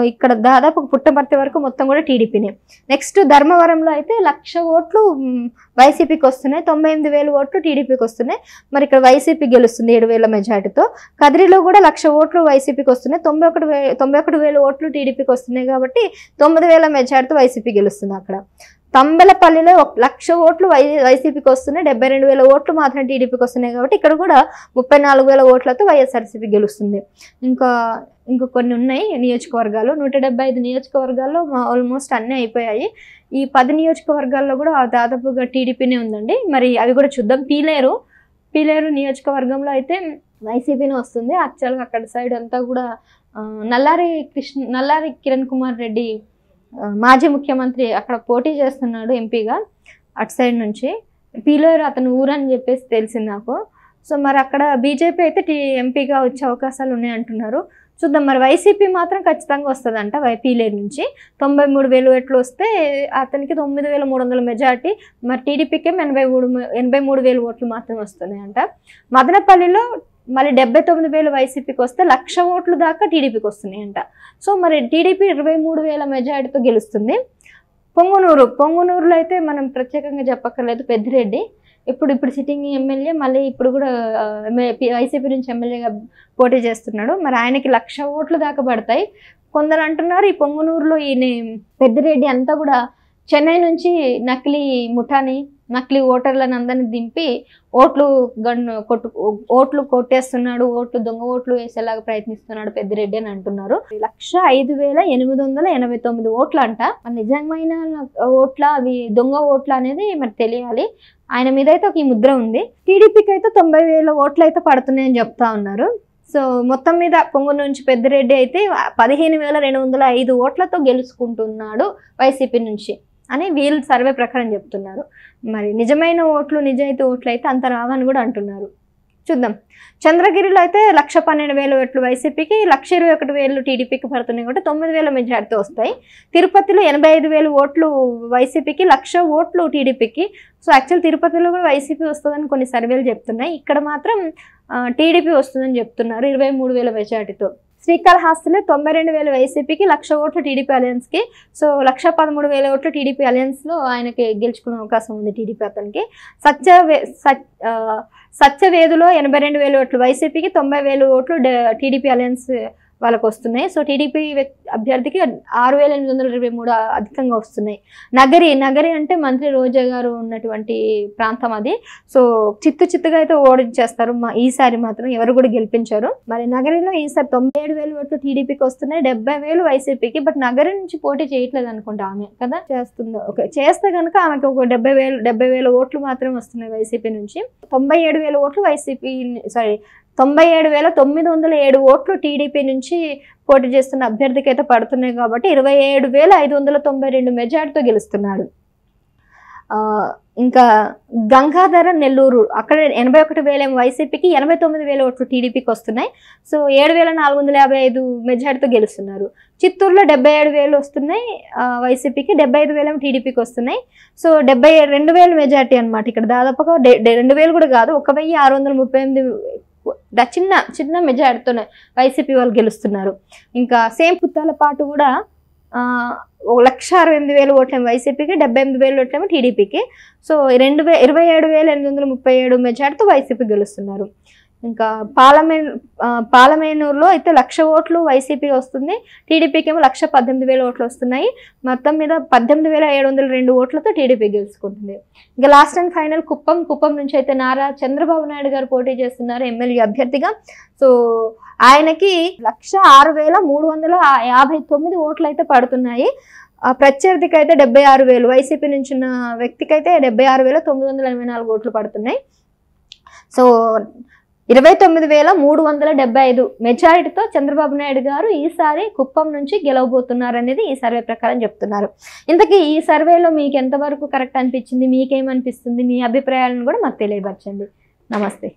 S1: ఇక్కడ దాదాపు పుట్టపర్తి వరకు మొత్తం కూడా టీడీపీనే. నెక్స్ట్ ధర్మవరంలో అయితే 1,00,000 ఓట్లు వైసీపీకి వస్తున్నాయి, 98,000 ఓట్లు టీడీపీకి వస్తున్నాయి. మరి ఇక్కడ వైసీపీ గెలుస్తుంది 7,000 మెజార్టీతో. కదిరిలో కూడా 1,00,000 ఓట్లు వైసీపీకి వస్తున్నాయి, 91,000 ఓట్లు టీడీపీకి వస్తున్నాయి కాబట్టి 9,000 మెజార్టీతో వైసీపీ గెలుస్తుంది అక్కడ. తంబెలపల్లిలో 1,00,000 ఓట్లు వైసీపీకి వస్తున్నాయి, 72,000 ఓట్లు మాత్రం టీడీపీకి వస్తున్నాయి కాబట్టి ఇక్కడ కూడా 34,000 ఓట్లతో వైఎస్ఆర్సీపీ గెలుస్తుంది. ఇంకా కొన్ని ఉన్నాయి నియోజకవర్గాలు, 175 నియోజకవర్గాల్లో ఆల్మోస్ట్ అన్నీ అయిపోయాయి. ఈ 10 నియోజకవర్గాల్లో కూడా దాదాపుగా టీడీపీనే ఉందండి. మరి అవి కూడా చూద్దాం. పీలేరు నియోజకవర్గంలో అయితే వైసీపీనే వస్తుంది. యాక్చువల్గా అక్కడ సైడ్ అంతా కూడా నల్లారి కిరణ్ కుమార్ రెడ్డి మాజీ ముఖ్యమంత్రి అక్కడ పోటీ చేస్తున్నాడు ఎంపీగా, అటు సైడ్ నుంచి. పీలేరు అతను ఊరని చెప్పేసి తెలిసింది నాకు. సో మరి అక్కడ బీజేపీ అయితే ఎంపీగా వచ్చే అవకాశాలు ఉన్నాయంటున్నారు. చూద్దాం. మరి వైసీపీ మాత్రం ఖచ్చితంగా వస్తుందంట పీలేరు నుంచి. 93,000 ఓట్లు వస్తే అతనికి 9,300 మెజార్టీ. మరి టీడీపీకి 83,000 ఓట్లు మాత్రమే వస్తున్నాయంట. మదనపల్లిలో మళ్ళీ 79,000 వైసీపీకి వస్తే 1,00,000 ఓట్లు దాకా టీడీపీకి వస్తున్నాయంట. సో మరి టీడీపీ 23,000 మెజార్టీతో గెలుస్తుంది. పొంగునూరులో అయితే మనం ప్రత్యేకంగా చెప్పక్కర్లేదు, పెద్దిరెడ్డి ఇప్పుడు సిట్టింగ్ ఎమ్మెల్యే, మళ్ళీ ఇప్పుడు కూడా వైసీపీ నుంచి ఎమ్మెల్యేగా పోటీ చేస్తున్నాడు. మరి ఆయనకి 1,00,000 ఓట్లు దాకా పడతాయి. కొందరు అంటున్నారు ఈ పొంగునూరులో ఈయన పెద్దిరెడ్డి అంతా కూడా చెన్నై నుంచి నకిలీ ఓటర్లను అందరినీ దింపి ఓట్లు కొట్టేస్తున్నాడు, దొంగ ఓట్లు వేసేలాగా ప్రయత్నిస్తున్నాడు పెద్దిరెడ్డి అని అంటున్నారు. 1,05,889 ఓట్లు అంట. నిజమైన ఓట్ల అవి దొంగ ఓట్ల అనేది మరి తెలియాలి. ఆయన మీద అయితే ఒక ముద్ర ఉంది. టీడీపీకి అయితే 90,000 ఓట్లు అయితే పడుతున్నాయని చెప్తా ఉన్నారు. సో మొత్తం మీద పొంగూరు నుంచి పెద్దిరెడ్డి అయితే 15,205 ఓట్లతో గెలుచుకుంటున్నాడు వైసీపీ నుంచి అని వీళ్ళు సర్వే ప్రకారం చెప్తున్నారు. మరి నిజమైన ఓట్లు, నిజాయితీ ఓట్లు అయితే అంత రావని కూడా అంటున్నారు. చూద్దాం. చంద్రగిరిలో అయితే 1,12,000 ఓట్లు వైసీపీకి, 1,21,000 టీడీపీకి పడుతున్నాయి కాబట్టి 9,000 మెజార్టీతో వస్తాయి. తిరుపతిలో 85,000 ఓట్లు వైసీపీకి, 1,00,000 ఓట్లు టీడీపీకి. సో యాక్చువల్ తిరుపతిలో కూడా వైసీపీ వస్తుందని కొన్ని సర్వేలు చెప్తున్నాయి. ఇక్కడ మాత్రం టీడీపీ వస్తుందని చెప్తున్నారు 23,000 మెజార్టీతో. శ్రీకాళహస్తిలో 92,000 వైసీపీకి, 1,00,000 ఓట్లు టీడీపీ అలయన్స్కి. సో 1,13,000 ఓట్లు టీడీపీ అలయన్స్లో ఆయనకి గెలుచుకునే అవకాశం ఉంది టీడీపీ అతనికి. సత్యవేదులో 82,000 ఓట్లు వైసీపీకి, 90,000 ఓట్లు టీడీపీ అలయన్స్ వాళ్ళకు వస్తున్నాయి. సో టీడీపీ అభ్యర్థికి 6,823 అధికంగా వస్తున్నాయి. నగరి అంటే మంత్రి రోజా గారు ఉన్నటువంటి ప్రాంతం అది. సో చిత్తుగా అయితే ఓడించేస్తారు. ఈసారి మాత్రం ఎవరు కూడా గెలిపించారు. మరి నగరిలో ఈసారి 97,000 ఓట్లు టీడీపీకి వస్తున్నాయి, 70,000 వైసీపీకి. బట్ నగరి నుంచి పోటీ చేయట్లేదు అనుకుంటా ఆమె కదా, చేస్తుందో ఓకే. చేస్తే కనుక ఆమెకి ఒక 70,000 ఓట్లు మాత్రమే వస్తున్నాయి వైసీపీ నుంచి. 97,000 ఓట్లు వైసీపీ 97,907 ఓట్లు టీడీపీ నుంచి పోటీ చేస్తున్న అభ్యర్థికి అయితే పడుతున్నాయి. కాబట్టి 27,592 మెజార్టీతో గెలుస్తున్నాడు. ఇంకా గంగాధర నెల్లూరు అక్కడ 81,000 వైసీపీకి, 89,000 ఓట్లు టీడీపీకి వస్తున్నాయి. సో 7,455 మెజార్టీతో గెలుస్తున్నారు. చిత్తూరులో 77,000 వస్తున్నాయి వైసీపీకి, 75,000 టీడీపీకి వస్తున్నాయి. సో 72,000 మెజార్టీ అనమాట. ఇక్కడ దాదాపుగా 2,000 కూడా కాదు, 1,638 చిన్న మెజార్టీతోనే వైసీపీ వాళ్ళు గెలుస్తున్నారు. ఇంకా సేమ్ పుత్తాలపాటు కూడా 1,68,000 ఓట్లేమో వైసీపీకి, 78,000 ఓట్లేమో టీడీపీకి. సో 27,837 మెజార్టీతో వైసీపీ గెలుస్తున్నారు. ఇంకా పాలమేనూరులో అయితే 1,00,000 ఓట్లు వైసీపీ వస్తుంది, టీడీపీకి ఏమో 1,18,000 ఓట్లు వస్తున్నాయి. మొత్తం మీద 18,702 ఓట్లతో టీడీపీ గెలుచుకుంటుంది. ఇంకా లాస్ట్ అండ్ ఫైనల్ కుప్పం నుంచి అయితే నారా చంద్రబాబు నాయుడు గారు పోటీ చేస్తున్నారు ఎమ్మెల్యే అభ్యర్థిగా. సో ఆయనకి 1,06,359 ఓట్లు అయితే పడుతున్నాయి. ప్రత్యర్థికి అయితే 76,000, వైసీపీ నుంచి ఉన్న వ్యక్తికి అయితే 76,984 ఓట్లు పడుతున్నాయి. సో 29,375 మెజారిటీతో చంద్రబాబు నాయుడు గారు ఈసారి కుప్పం నుంచి గెలవబోతున్నారు అనేది ఈ సర్వే ప్రకారం చెప్తున్నారు. ఇంతకీ ఈ సర్వేలో మీకు ఎంతవరకు కరెక్ట్ అనిపించింది, మీకేమనిపిస్తుంది, మీ అభిప్రాయాలను కూడా మాకు తెలియపరచండి. నమస్తే.